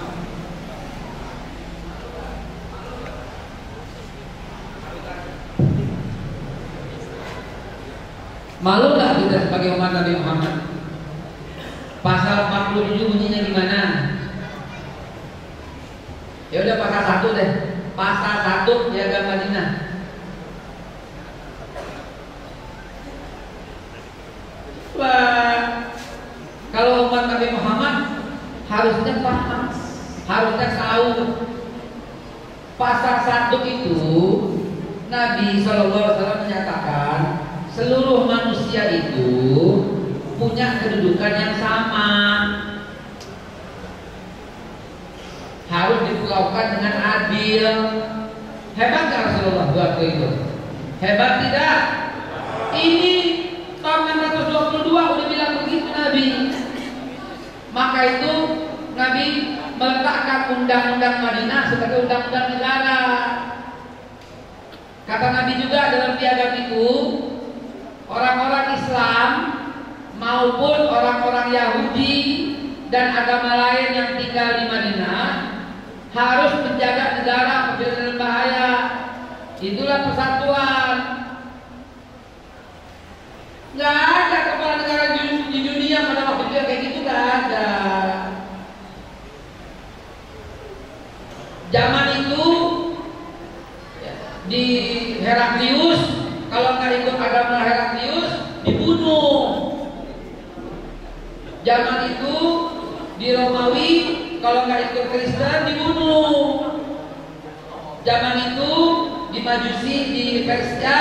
Malu gak kita sebagai umat Nabi Muhammad? Pasal 47 bunyinya gimana? Ya udah pasal 1 deh. Pasal 1 piagam Madinah. Wah, kalau umat Nabi Muhammad harusnya paham, harusnya tahu. Pasal 1 itu Nabi SAW menyatakan seluruh manusia itu punya kedudukan yang sama, harus diperlakukan dengan adil. Hebat gak Rasulullah waktu itu? Hebat tidak? Ini tahun 622 udah bilang begitu Nabi. Maka itu Nabi meletakkan undang-undang Madinah sebagai undang-undang negara. Kata Nabi juga dalam piagam itu, orang-orang Islam maupun orang-orang Yahudi dan agama lain yang tinggal di Madinah harus menjaga negara apabila dalam bahaya. Itulah persatuan. Nggak ada kepala negara di dunia pada waktu itu kayak gitu, nggak ada. Zaman itu di Heraklius, kalau nggak ikut agama Heraklius dibunuh. Zaman itu di Romawi, kalau nggak ikut Kristen dibunuh. Zaman itu di Majusi di Persia,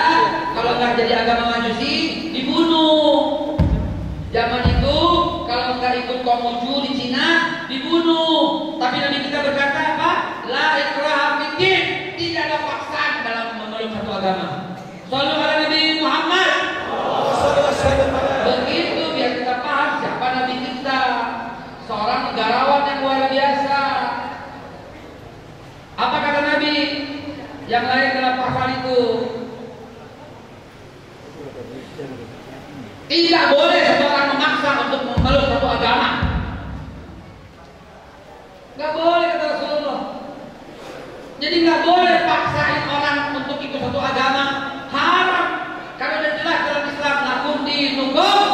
kalau nggak jadi agama Majusi dibunuh. Zaman itu kalau nggak ikut Konghucu di Cina dibunuh. Tapi Nabi kita berkata apa? La ikraha fiddin, tidak ada paksaan dalam memeluk satu agama. Shallu ala Nabi Muhammad. Begitu biar kita paham siapa Nabi kita. Seorang negarawan yang luar biasa. Apa kata Nabi yang lain dalam pasal itu? Tidak boleh seseorang memaksa untuk memeluk satu agama. Nggak boleh kata Rasulullah. Jadi nggak boleh paksain orang untuk ikut satu agama, haram. Karena udah jelas dalam Islam lakum dinukum.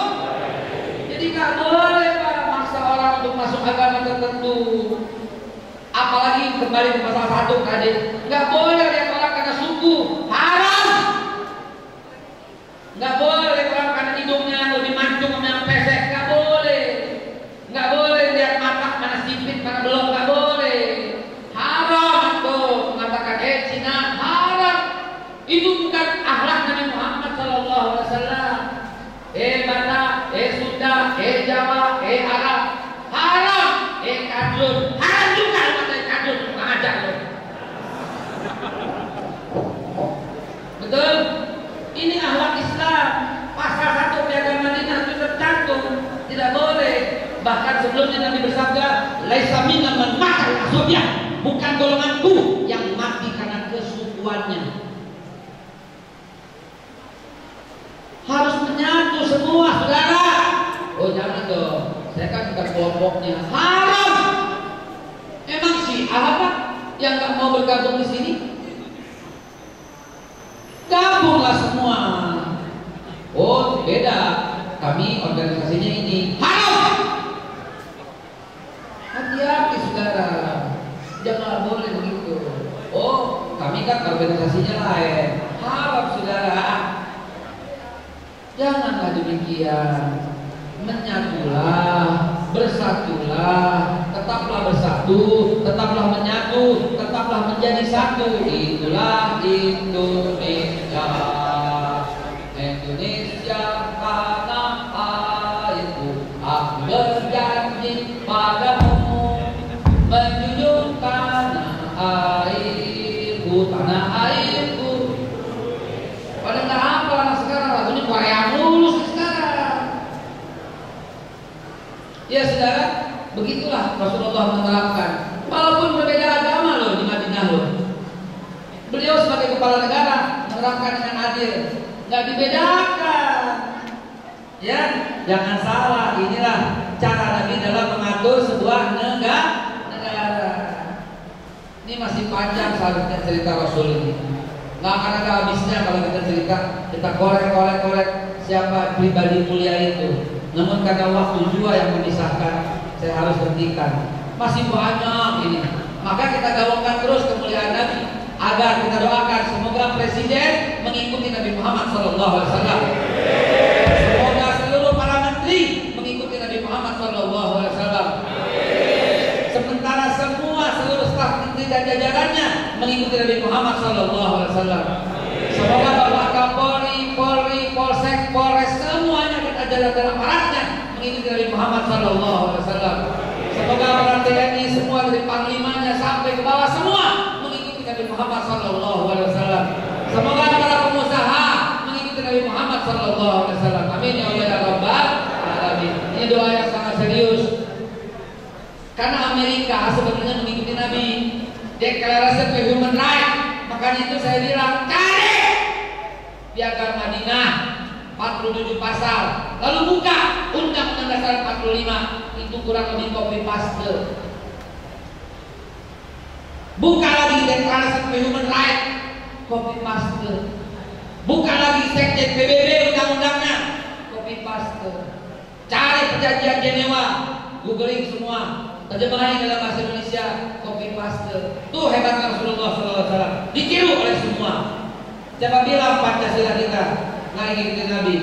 Jadi nggak boleh Pak maksa orang untuk masuk agama tertentu. Apalagi kembali ke pasal 1 tadi, nggak boleh lihat orang karena suku, haram. Nggak boleh lihat orang karena hidungnya lebih mancung sama yang pesek, nggak boleh kadrun. Haram juga lu ngatain kadrun, kurang ajar lu. Betul? Ini akhlak Islam. Pasal 1 Piagam Madinah itu tercantum tidak boleh. Bahkan sebelumnya Nabi bersabda, laisa minna man mata asabiyah, bukan golonganku yang mati karena kesukuannya. Harus menyatu semua, saudara. Oh jangan dong, saya kan bukan kelompoknya. Haram. Emang Syiah apa yang nggak mau bergabung di sini? Gabunglah semua. Oh beda, kami organisasinya ini. Haram. Hati-hati saudara, jangan boleh begitu. Oh kami kan organisasinya lain. Haram saudara. Janganlah demikian. Menyatulah, bersatulah, tetaplah bersatu, tetaplah menyatu, tetaplah menjadi satu. Itulah Indonesia. Indonesia tanah airku, aku berjanji padamu menjunjung tanah airku, tanah airku. Pada nggak apa anak sekarang lagunya Korea lulus sekarang. Ya saudara, begitulah Rasulullah menerapkan. Walaupun berbeda agama loh di Madinah loh, beliau sebagai kepala negara menerapkan dengan adil, nggak dibedakan. Ya, jangan salah. Inilah cara Nabi dalam mengatur sebuah negara. Ini masih panjang seharusnya cerita Rasul ini. Nggak akan ada habisnya kalau kita cerita, kita korek siapa pribadi mulia itu. Namun karena waktu juga yang memisahkan, saya harus hentikan. Masih banyak ini. Maka kita gaungkan terus kemuliaan Nabi agar kita doakan semoga presiden mengikuti Nabi Muhammad SAW. Semoga seluruh para menteri mengikuti Nabi Muhammad SAW. Sementara semua seluruh staf menteri dan jajarannya mengikuti Nabi Muhammad SAW. Semoga Bapak Kapolri, Polri, Polsek, Polres semuanya kita jalan-jalan aparatnya mengikuti Nabi Muhammad SAW. Semoga para TNI semua dari panglimanya sampai ke bawah semua mengikuti Nabi Muhammad SAW. Semoga para pengusaha mengikuti Nabi Muhammad SAW. Amin ya Allah ya Rabbal Alamin. Ini doa yang sangat serius. Karena Amerika sebenarnya mengikuti Nabi. Deklarasi Human Rights. Makanya itu saya bilang cari Piagam Madinah 47 pasal, lalu buka Undang-Undang Dasar 45, itu kurang lebih copy paste. Buka lagi Deklarasi Human Rights, copy paste. Buka lagi Sekjen PBB undang-undangnya, copy paste. Cari Perjanjian Jenewa, googling semua, terjemahin dalam bahasa Indonesia, copy paste. Tuh hebatnya Rasulullah SAW, ditiru oleh semua. Siapa bilang Pancasila kita nggak ngikutin Nabi?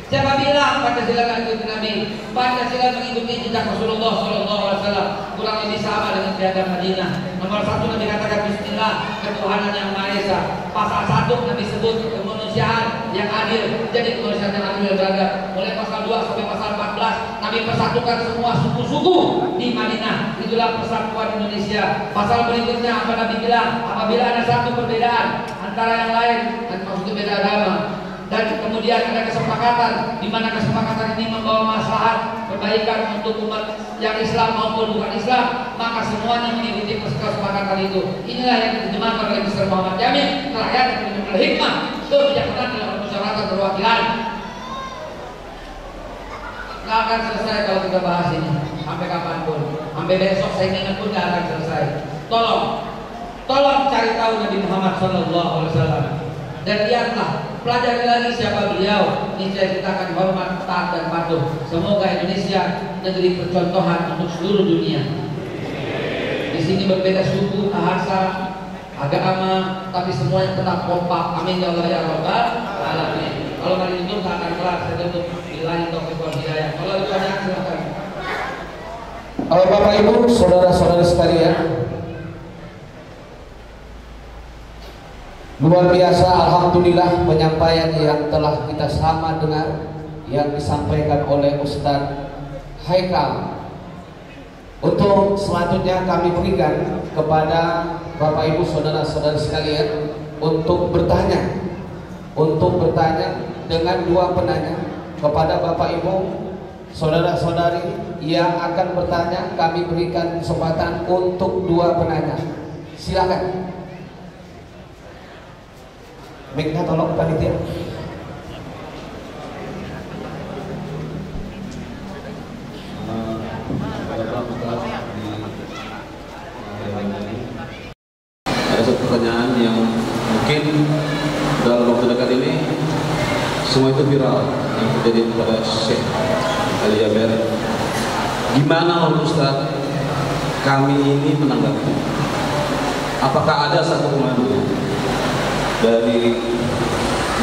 Siapa bilang Pancasila nggak ngikutin Nabi? Pancasila mengikuti jejak Rasulullah SAW. Kurang lebih sama dengan Piagam Madinah. Nomor 1 Nabi katakan Bismillah, ketuhanan yang Maha Esa. Pasal 1 Nabi sebut kemanusiaan yang adil. Jadi kemanusiaan yang adil dan beradab. Mulai pasal 2 sampai pasal 14 Nabi persatukan semua suku-suku di Madinah. Itulah persatuan Indonesia. Pasal berikutnya apa Nabi bilang? Apabila ada satu perbedaan antara yang lain, dan maksudnya beda agama, dan kemudian ada kesepakatan di mana kesepakatan ini membawa maslahat kebaikan untuk umat yang Islam maupun bukan Islam, maka semuanya mengikuti kesepakatan itu. Inilah yang diterjemahkan oleh Mr. Muhammad Jamil, rakyat yang punya hikmah, kebijaksanaan dalam permusyawaratan perwakilan. Nggak akan selesai kalau kita bahas ini sampai kapanpun, sampai besok saya ingat pun nggak akan selesai. Tolong cari tahu Nabi Muhammad SAW dan lihatlah, pelajari lagi siapa beliau. Niscaya kita akan hormat, taat dan patuh. Semoga Indonesia negeri percontohan untuk seluruh dunia. Di sini berbeda suku, bahasa, agama, tapi semuanya tetap kompak. Amin ya Allah ya Rabbal Alamin. Kalau hari itu nggak akan kelar, saya tutup. Billahi taufiq wal hidayah. Kalau ditanya silakan. Kalau Bapak Ibu, saudara-saudara sekalian, luar biasa, alhamdulillah penyampaian yang telah kita sama dengar yang disampaikan oleh Ustadz Haikal Untuk selanjutnya kami berikan kepada Bapak Ibu saudara-saudara sekalian untuk bertanya dengan dua penanya. Kepada Bapak Ibu saudara-saudari yang akan bertanya, kami berikan kesempatan untuk dua penanya. Silakan. Miknya tolong panitia. Ada satu pertanyaan yang mungkin dalam waktu dekat ini semua itu viral yang terjadi pada Syekh Ali Jaber. Gimana menurut Ustaz kami ini menanggapi? Apakah ada satu komando dari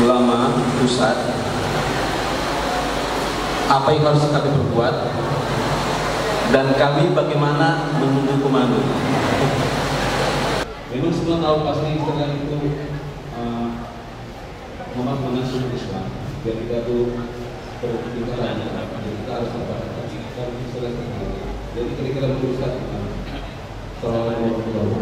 ulama pusat apa yang harus kami perbuat dan kami bagaimana menunggu komando? Memang semua tahu pasti istilah itu Muhammad mengasuh Islam biar kita tuh berbicara, jadi kita harus apa? Jadi kira-kira berusaha.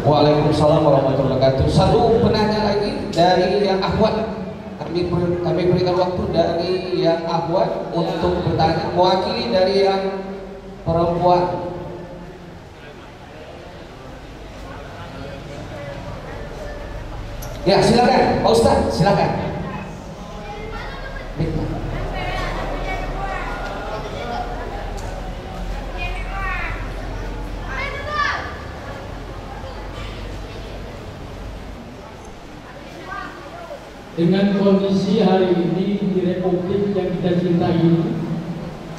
Waalaikumsalam warahmatullahi wabarakatuh. Satu penanya lagi dari yang akhwat. Kami berikan waktu dari yang akhwat untuk bertanya, mewakili dari yang perempuan. Ya, silakan, Pak Ustaz, silakan. Dengan kondisi hari ini di Republik yang kita cintai ini,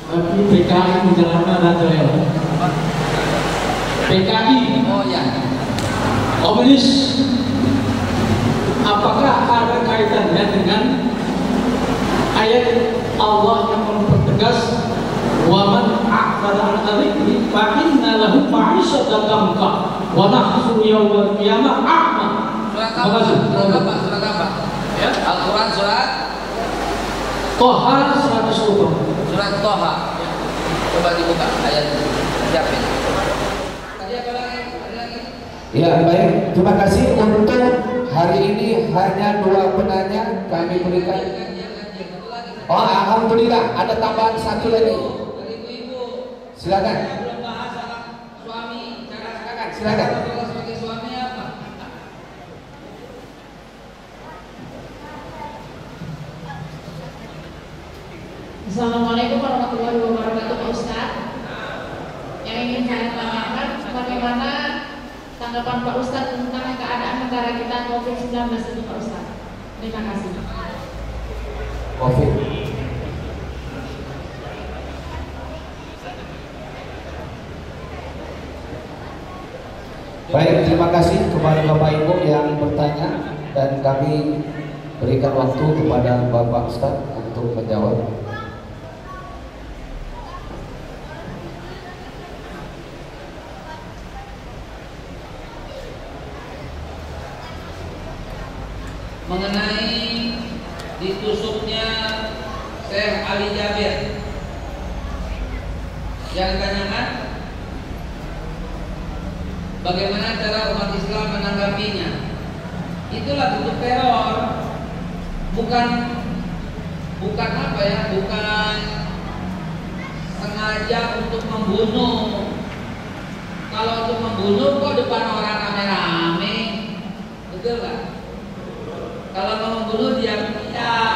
tapi PKI menjalankan Raja PKI, komunis, apakah ada kaitannya dengan ayat Allah yang mempertegas waman a'tada al-dzikri fa inna lahu ma'isyatan dhanka wa nahsyuru yaumal qiyamah a'ma. Surat apa? Ya, Al-Quran surat Toha 110. Surat Toha. Coba dibuka ayat siapin. Tadi apa lagi? Ada lagi? Ya, baik. Terima kasih. Untuk hari ini hanya dua penanya kami berikan. Oh, alhamdulillah ada tambahan satu lagi. Silakan. Belum bahas suami, Silakan. sebagai suami apa? Assalamualaikum warahmatullahi wabarakatuh, Pak Ustaz. Yang ingin saya tanyakan, bagaimana tanggapan Pak Ustaz tentang keadaan negara kita COVID-19 ini, Pak Ustaz? Terima kasih. COVID. Baik, terima kasih kepada Bapak Ibu yang bertanya dan kami berikan waktu kepada Bapak Ustaz untuk menjawab. Mengenai ditusuknya Syekh Ali Jaber yang ditanyakan, bagaimana cara umat Islam menanggapinya? Itulah bentuk teror, bukan apa ya, bukan sengaja untuk membunuh. Kalau untuk membunuh kok depan orang rame-rame, betul nggak? Kalau mau membunuh diam-diam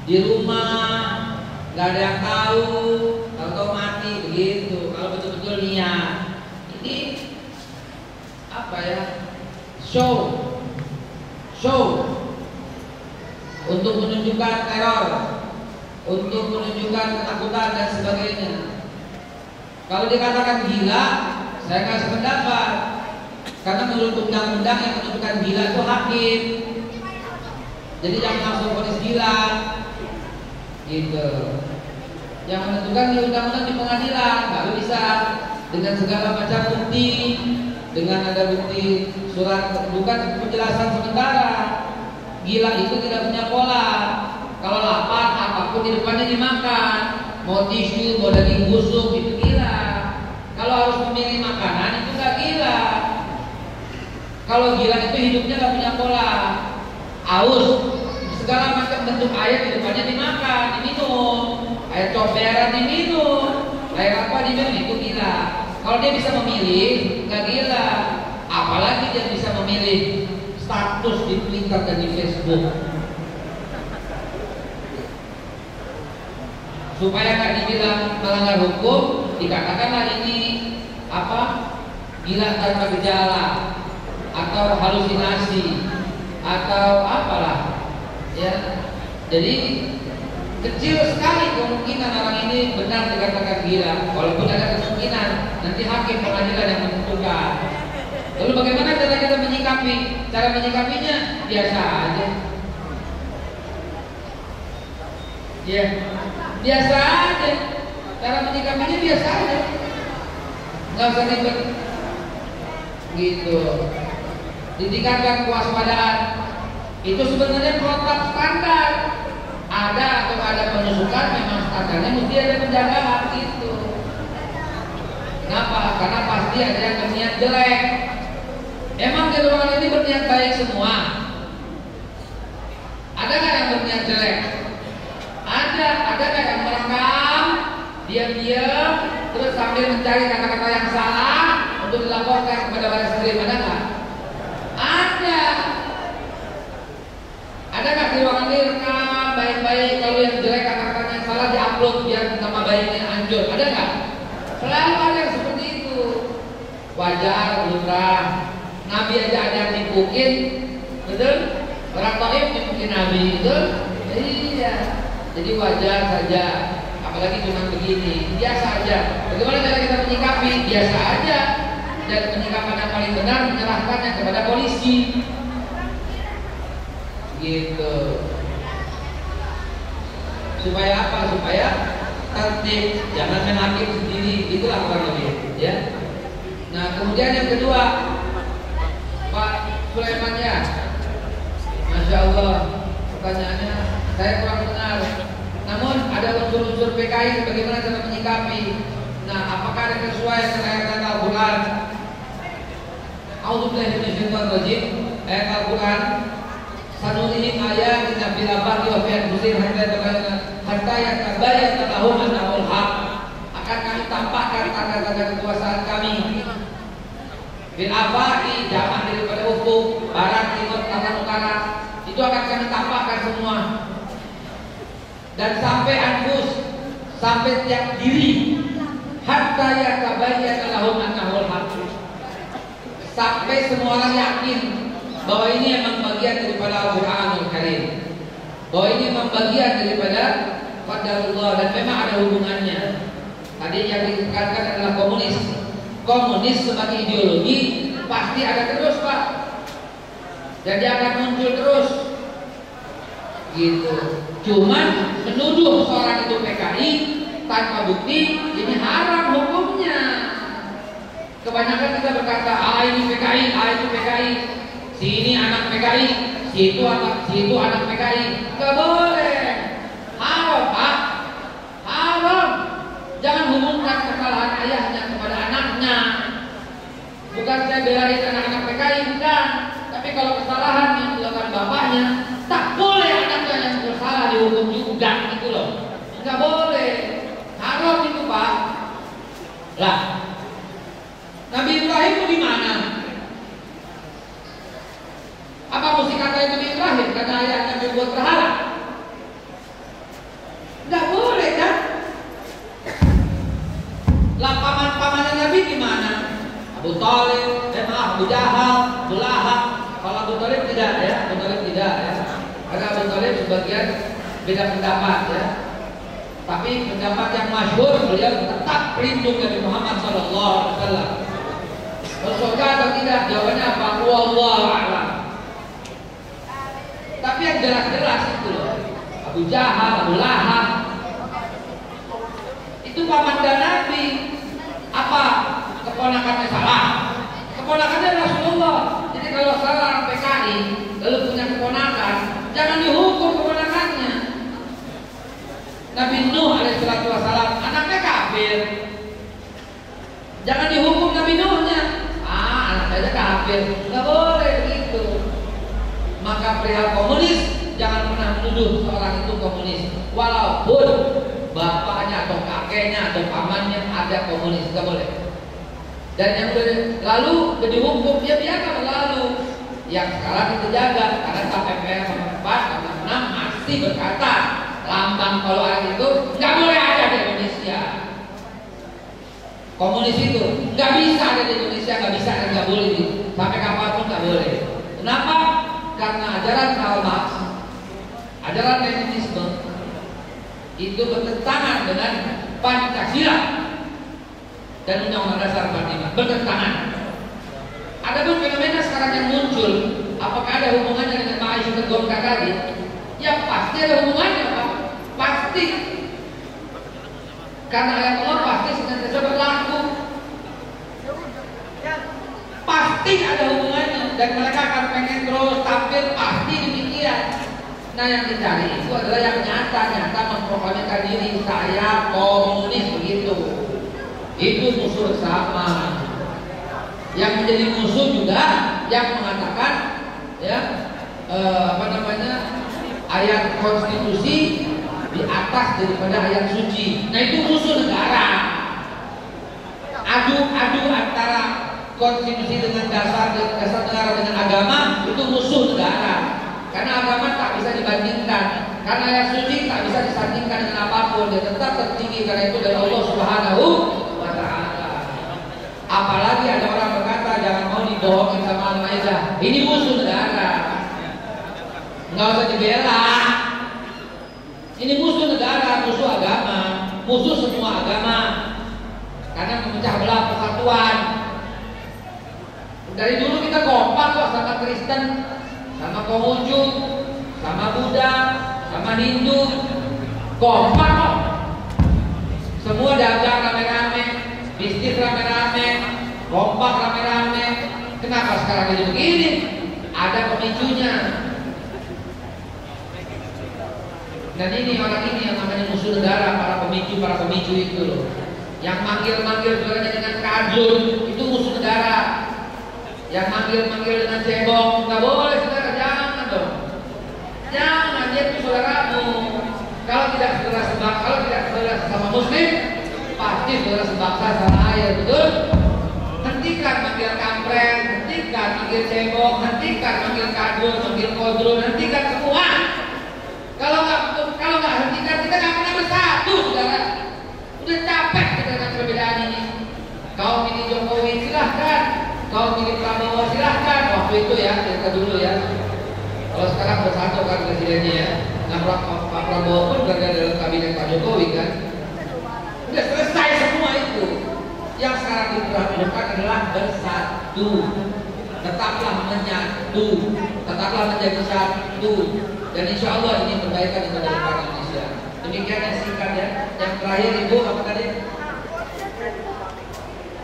di rumah, nggak ada yang tahu, kalau mati begitu. Kalau betul-betul niat, ini apa ya? Show untuk menunjukkan teror, untuk menunjukkan ketakutan dan sebagainya. Kalau dikatakan gila, saya nggak sependapat, karena menurut undang-undang yang menentukan gila itu hakim. Jadi jangan langsung vonis gila, gitu. Yang menentukan di undang-undang di pengadilan, baru bisa dengan segala macam bukti, dengan ada bukti surat, bukan penjelasan sementara. Gila itu tidak punya pola. Kalau lapar, apapun di depannya dimakan. Mau tisu, mau daging busuk, itu gila. Kalau Kalau harus memilih makanan itu nggak gila. Kalau gila itu hidupnya nggak punya pola. Aus, segala macam bentuk air di depannya dimakan, diminum. Air comberan diminum, air apa diminum, itu gila. Kalau dia bisa memilih, nggak gila. Apalagi dia bisa memilih status di Twitter dan di Facebook. Supaya nggak dibilang melanggar hukum, dikatakanlah ini apa? Gila tanpa gejala, atau halusinasi, atau apalah, ya. Jadi kecil sekali kemungkinan orang ini benar dikatakan gila, walaupun ada kemungkinan nanti hakim pengadilan yang menentukan. Lalu bagaimana cara kita menyikapi? Cara menyikapinya biasa aja. Ya, biasa aja. Cara menyikapinya biasa aja. Nggak usah ribet. Gitu. Ditingkatkan kewaspadaan. Itu sebenarnya protap standar. Ada atau ada penusukan, memang standarnya mesti ada penjagaan gitu. Kenapa? Karena pasti ada yang berniat jelek. Emang di ruangan ini berniat baik semua? Ada nggak yang berniat jelek? Ada nggak yang merekam, diam-diam, terus sambil mencari kata-kata yang salah untuk dilaporkan kepada baris krim? Ada nggak? Ada. Ada nggak di ruangan ini rekam baik-baik, kalau yang jelek kata-katanya yang salah diupload biar nama baiknya hancur? Ada nggak? Selalu ada yang seperti itu. Wajar, lumrah. Nabi aja ada yang dipukin, betul? Orang Taif dipukin Nabi, betul? Iya. Jadi wajar saja. Apalagi cuma begini, biasa aja. Bagaimana cara kita menyikapi? Biasa aja. Dan penyikapan yang paling benar menyerahkannya kepada polisi. Gitu. Supaya apa? Supaya tertib, jangan main hakim sendiri. Itulah kurang lebih, ya. Nah, kemudian yang kedua, Pak Sulaiman, ya, Masya Allah, pertanyaannya saya kurang dengar. Namun ada unsur-unsur PKI, bagaimana cara menyikapi? Nah, apakah ada kesesuaian dengan ayat Al-Quran? A'udzubillahi minasyaitonir rajim. Ayat Al-Quran, sanurihim ayatina fil afaqi wa fi anfusihim hatta yatabayyana lahum annahul haq. Akan kami tampakkan tanda-tanda kekuasaan kami. Fil afaqi, jamak daripada ufuk, barat, timur, selatan, utara. Itu akan kami tampakkan semua. Dan sampai anfus, sampai tiap diri, hatta yatabayyana lahum annahul haq. Sampai semua orang yakin bahwa ini memang bagian daripada Al-Quranul Karim, bahwa ini memang bagian daripada Qadarullah dan memang ada hubungannya. Tadi yang ditekankan adalah komunis. Komunis sebagai ideologi pasti ada terus, Pak. Dan dia akan muncul terus. Gitu. Cuman menuduh seorang itu PKI tanpa bukti, ini haram hukumnya. Kebanyakan kita berkata, ini PKI, itu PKI. Si ini anak PKI, si itu anak PKI. Gak boleh. Haram, Pak. Haram. Jangan hubungkan kesalahan ayahnya kepada anaknya. Bukan saya belain anak-anak PKI, bukan. Tapi kalau kesalahan yang dilakukan bapaknya, tak boleh anaknya yang bersalah dihukum juga, gitu loh. Nggak boleh. Haram itu, Pak. Lah, Nabi Ibrahim itu di mana? Apa mesti katain Nabi Ibrahim karena ayahnya membuat berhala? Nggak boleh, kan? Lah paman-pamannya Nabi di mana? Abu Thalib, Abu Jahal, Abu Lahab. Kalau Abu Thalib tidak, ya. Abu Thalib tidak, ya. Karena Abu Thalib sebagian beda pendapat, ya. Tapi pendapat yang masyhur, beliau tetap pelindung Nabi Muhammad SAW. Surga atau tidak? Jawabannya apa? Wallahu a'lam. Tapi yang jelas-jelas itu loh, Abu Jahal, Abu Lahab, itu paman dan Nabi. Apa? Keponakannya salah? Keponakannya Rasulullah. Jadi kalau salah PKI lalu punya keponakan, jangan dihukum keponakannya. Nabi Nuh alaihissalam anaknya kafir, Jangan dihukum Nabi Nuhnya. Anak saja kafir, nggak boleh begitu. Maka perihal komunis, jangan pernah menuduh seorang itu komunis, walaupun bapaknya atau kakeknya atau pamannya ada komunis, nggak boleh. Dan yang lalu dihukum, ya biarkan berlalu. Yang sekarang kita jaga, karena KPPR nomor 4 nomor 6 masih berkata lambang kalau itu nggak boleh ada di Indonesia. Komunis itu nggak bisa ada di Indonesia, nggak bisa dan nggak boleh sampai kapanpun nggak boleh. Kenapa? Karena ajaran Karl Marx, ajaran Leninisme itu bertentangan dengan Pancasila dan Undang-Undang Dasar 45, bertentangan. Ada pun fenomena sekarang yang muncul, apakah ada hubungannya dengan Maisha Golkar tadi? Ya pasti ada hubungannya, Pak. Pasti. Karena ayat Allah pasti senantiasa berlaku. Pasti ada hubungannya dan mereka akan pengen terus tampil, pasti demikian. Nah yang dicari itu adalah yang nyata-nyata memproklamirkan diri saya komunis begitu. Itu musuh bersama. Yang menjadi musuh juga yang mengatakan ayat konstitusi di atas daripada ayat suci. Nah itu musuh negara. Adu antara konstitusi dengan dasar negara dengan agama itu musuh negara. Karena agama tak bisa dibandingkan, karena ayat suci tak bisa disandingkan dengan apapun. Dia tetap tertinggi karena itu dari Allah Subhanahu wa Ta'ala. Apalagi ada orang berkata jangan mau dibohongin sama Al-Maidah. Ini musuh negara, nggak usah dibela. Ini musuh negara, musuh agama, musuh semua agama. Karena memecah belah persatuan. Dari dulu kita kompak kok sama Kristen, sama Konghucu, sama Buddha, sama Hindu, kompak kok. Semua dagang rame-rame, bisnis rame-rame, kompak rame-rame. Kenapa sekarang jadi begini? Ada pemicunya. Dan ini orang ini yang namanya musuh negara, para pemicu itu loh. Yang manggil-manggil saudaranya dengan kajun, itu musuh negara. Yang manggil-manggil dengan cebong, nggak boleh saudara, jangan dong. Jangan, dia itu saudaramu. Kalau tidak saudara sama muslim, pasti saudara sebangsa sama ayah, betul? Hentikan manggil kampret, hentikan manggil cebong, hentikan manggil kajun, manggil kodro, hentikan semua. Kalau nggak hentikan, kita nggak pernah bersatu, saudara. Udah capek kita dengan perbedaan ini. Kau pilih Jokowi silahkan, kau pilih Prabowo silahkan. Waktu itu ya, kita dulu ya. Kalau sekarang bersatu kan presidennya ya. Nah Pak Prabowo pun berada dalam kabinet Pak Jokowi kan. Udah selesai semua itu. Yang sekarang diperlukan adalah bersatu. Tetaplah menyatu, tetaplah menjadi satu. Dan insya Allah ini perbaikan kepada depan Indonesia. Demikian yang singkat ya. Yang terakhir Ibu apa tadi?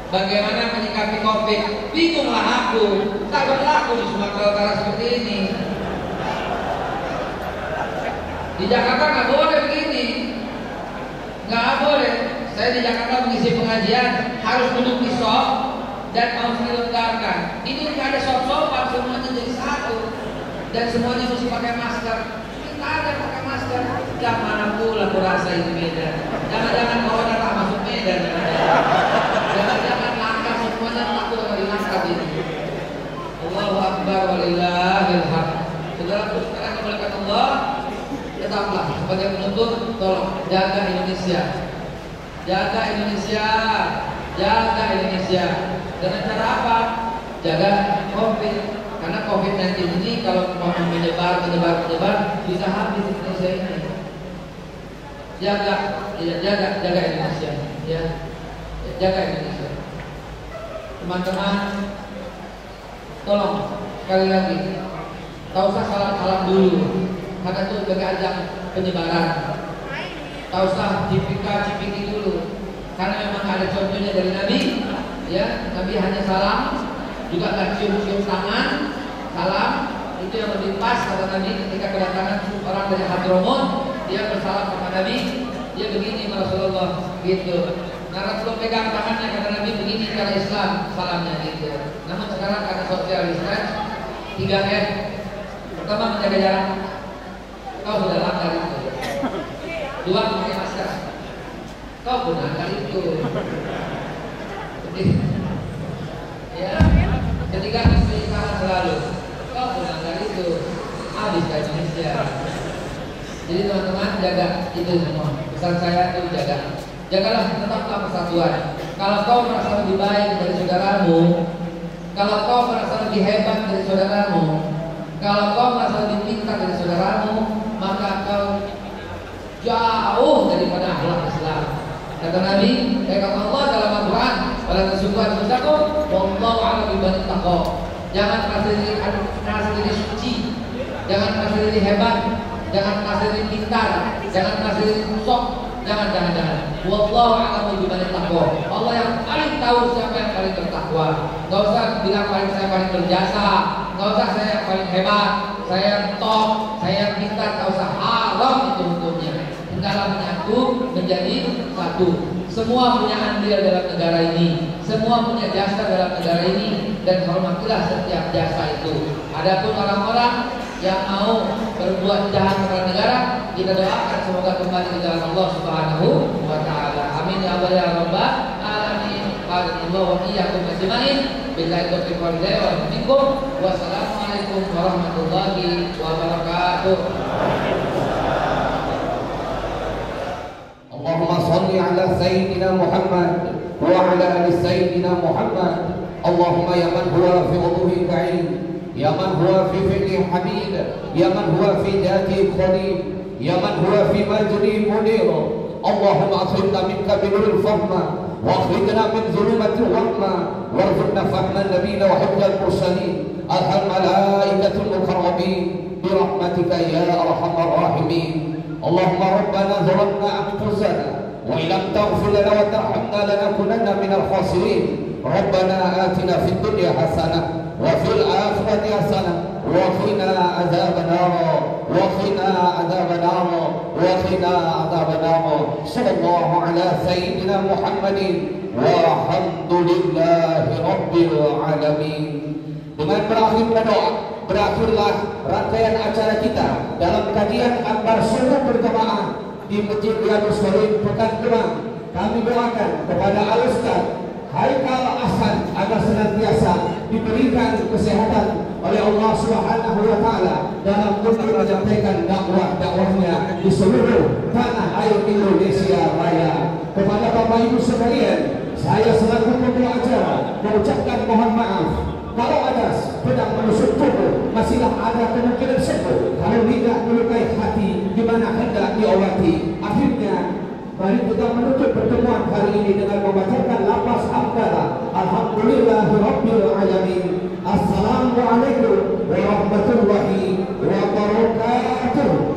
Bagaimana menyikapi COVID? Bingunglah aku. Tak berlaku di Sumatera Utara seperti ini. Di Jakarta nggak boleh begini. Nggak boleh. Saya di Jakarta mengisi pengajian harus duduk di sof dan harus dilonggarkan. Ini nggak ada sof-sofan, semuanya jadi satu. Dan semuanya mesti pakai masker. Kita ada pakai masker. Yang mana pula aku rasa itu beda. Jangan-jangan corona tak masuk Medan. Jangan-jangan langkah semuanya takut sama di masker ini. Allahu Akbar walillahil hamd. Saudara sekarang kemuliaan Allah, tetaplah sebagai penutup, tolong jaga Indonesia. Jaga Indonesia. Jaga Indonesia. Dengan cara apa? Jaga COVID. Karena COVID-19 ini kalau mau menyebar bisa habis Indonesia ini. Jaga Indonesia, ya. Jaga Indonesia. Teman-teman, tolong sekali lagi, tak usah salam-salam dulu, karena itu sebagai ajang penyebaran. Tak usah cipika-cipiki dulu, karena memang ada contohnya dari Nabi, ya. Nabi hanya salam. Juga nggak cium-cium tangan, salam itu yang lebih pas kata Nabi ketika kedatangan orang dari Hadramut, dia bersalam sama Nabi, dia begini Rasulullah gitu. Nah, Rasulullah pegang tangannya, kata Nabi begini cara Islam salamnya gitu. Namun sekarang karena social distance 3M. Pertama menjaga jarak. Kau sudah langgar itu. 2 pakai masker. Kau pun langgar itu. Ya. Ketiga cuci tangan selalu. Kau pun langgar itu. Habis ke Indonesia. Jadi teman-teman jaga itu semua. Pesan saya itu jaga. Jagalah tetaplah persatuan. Kalau kau merasa lebih baik dari saudaramu, kalau kau merasa lebih hebat dari saudaramu, kalau kau merasa lebih pintar dari saudaramu, maka kau jauh daripada akhlak Islam. Kata Nabi, kata Allah dalam Al-Quran, "Wala tasubbu anfusakum, wallahu a'lam biman ittaqa." Jangan merasa diri suci, jangan merasa diri hebat, jangan merasa diri pintar, jangan merasa diri sok, jangan. Wallahu a'lam biman ittaqa. Allah yang paling tahu siapa yang paling bertakwa. Enggak usah bilang saya paling berjasa, enggak usah saya yang paling hebat, saya yang top, saya yang pintar, enggak usah. Haram itu hukumnya. Tinggallah menyatu menjadi satu. Semua punya andil dalam negara ini, semua punya jasa dalam negara ini, dan hormatilah setiap jasa itu. Adapun orang-orang yang mau berbuat jahat kepada negara, kita doakan semoga kembali ke jalan Allah Subhanahu wa taala. Amin ya Allah ya rabbal alamin. Qadallahu wa iyyakum ajmain. Billahi taufiq wal hidayah wa minkum. Wassalamualaikum warahmatullahi wabarakatuh. Allahumma salli ala sayyidina Muhammad wa ala ali sayyidina Muhammad. Allahumma ya man huwa fi wuduhi ka'in, ya man huwa fi fi'li hamid, ya man huwa fi dhati qadim, ya man huwa fi majdi munir. Allahumma akhrijna minka binuril fahma wa akhrijna min dhulumati wahma warzuqna fahma nabiyina wa hifdzal mursalin. Al malaikatul mukarramin bi rahmatika ya arhamar rahimin. Allahumma rabbana zalamna anfusana wa illam taghfir lana wa tarhamna lanakunanna minal khasirin. Rabbana atina fid dunya hasanah wa fil akhirati hasanah wa qina adzaban nar wa qina adzaban nar wa qina adzaban nar. Sallallahu ala sayyidina Muhammadin walhamdulillahi rabbil alamin. Dengan berakhirnya doa, berakhirlah rangkaian acara kita dalam kajian akbar sunnah berjamaah di Masjid Riyadhus Shalihin Pekan Kemang. Kami doakan kepada Al-Ustaz Haikal Ahsan agar senantiasa diberikan kesehatan oleh Allah Subhanahu wa taala dalam menyampaikan dakwahnya di seluruh tanah air Indonesia Raya. Kepada Bapak Ibu sekalian, saya selaku pembawa acara mengucapkan mohon maaf kalau ada pedang menusuk tubuh, masihlah ada kemungkinan sembuh. Kalau tidak melukai hati, di mana hendak diobati. Akhirnya, mari kita menutup pertemuan hari ini dengan membacakan lafaz hamdalah. Alhamdulillahirabbil alamin. Assalamualaikum warahmatullahi wabarakatuh.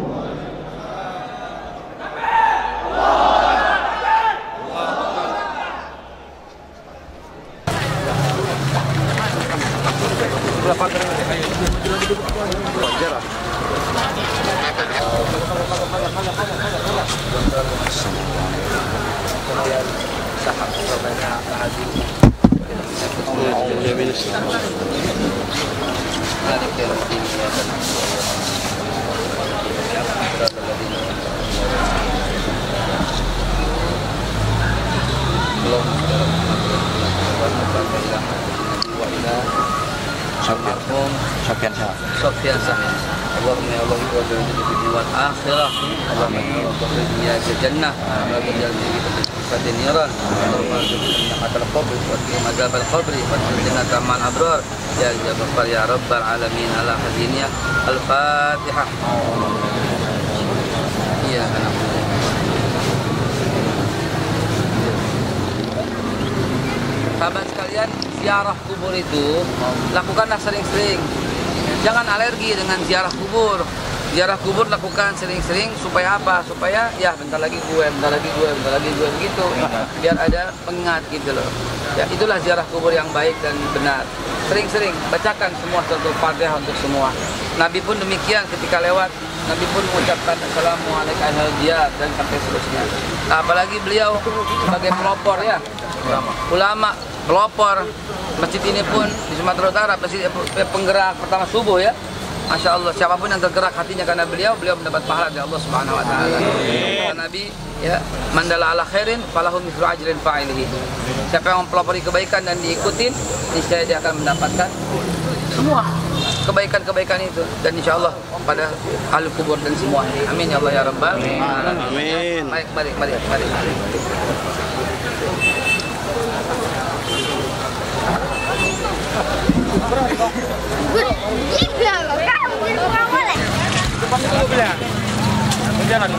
Sofyan Sahih. Allahumma ya Allah wa dunya wal akhirah. Allahumma ya Allah ya jannah. Allahumma ya Allah fadil niran. Allahumma arzuqna hatal qabr wa qina adabal qabr wa qina tamal abrar. Ya Jabbar ya rabbal alamin ala hadiniya. Al-Fatihah. Iya kan. Sahabat sekalian, ziarah kubur itu lakukanlah sering-sering. Jangan alergi dengan ziarah kubur. Ziarah kubur lakukan sering-sering supaya apa? Supaya ya bentar lagi gue begitu. Biar ada pengingat gitu loh. Ya itulah ziarah kubur yang baik dan benar. Sering-sering bacakan semua suratul Fatihah untuk semua. Nabi pun demikian ketika lewat Nabi pun mengucapkan assalamualaikum warahmatullahi dan sampai seterusnya. Apalagi beliau sebagai pelopor ya, ulama pelopor masjid ini pun di Sumatera Utara, masjid penggerak pertama subuh ya. Masya Allah, siapapun yang tergerak hatinya karena beliau mendapat pahala dari Allah Subhanahu Wa Taala. Nabi ya, mandala ala khairin falahu mithlu ajrin fa'ilihi. Siapa yang mempelopori kebaikan dan diikutin, niscaya dia akan mendapatkan semua kebaikan-kebaikan itu, dan insya Allah pada ahli kubur dan semuanya. Amin ya Allah ya Rabbal alamin. Amin. Mari. Depan dulu, Bela. Jalan.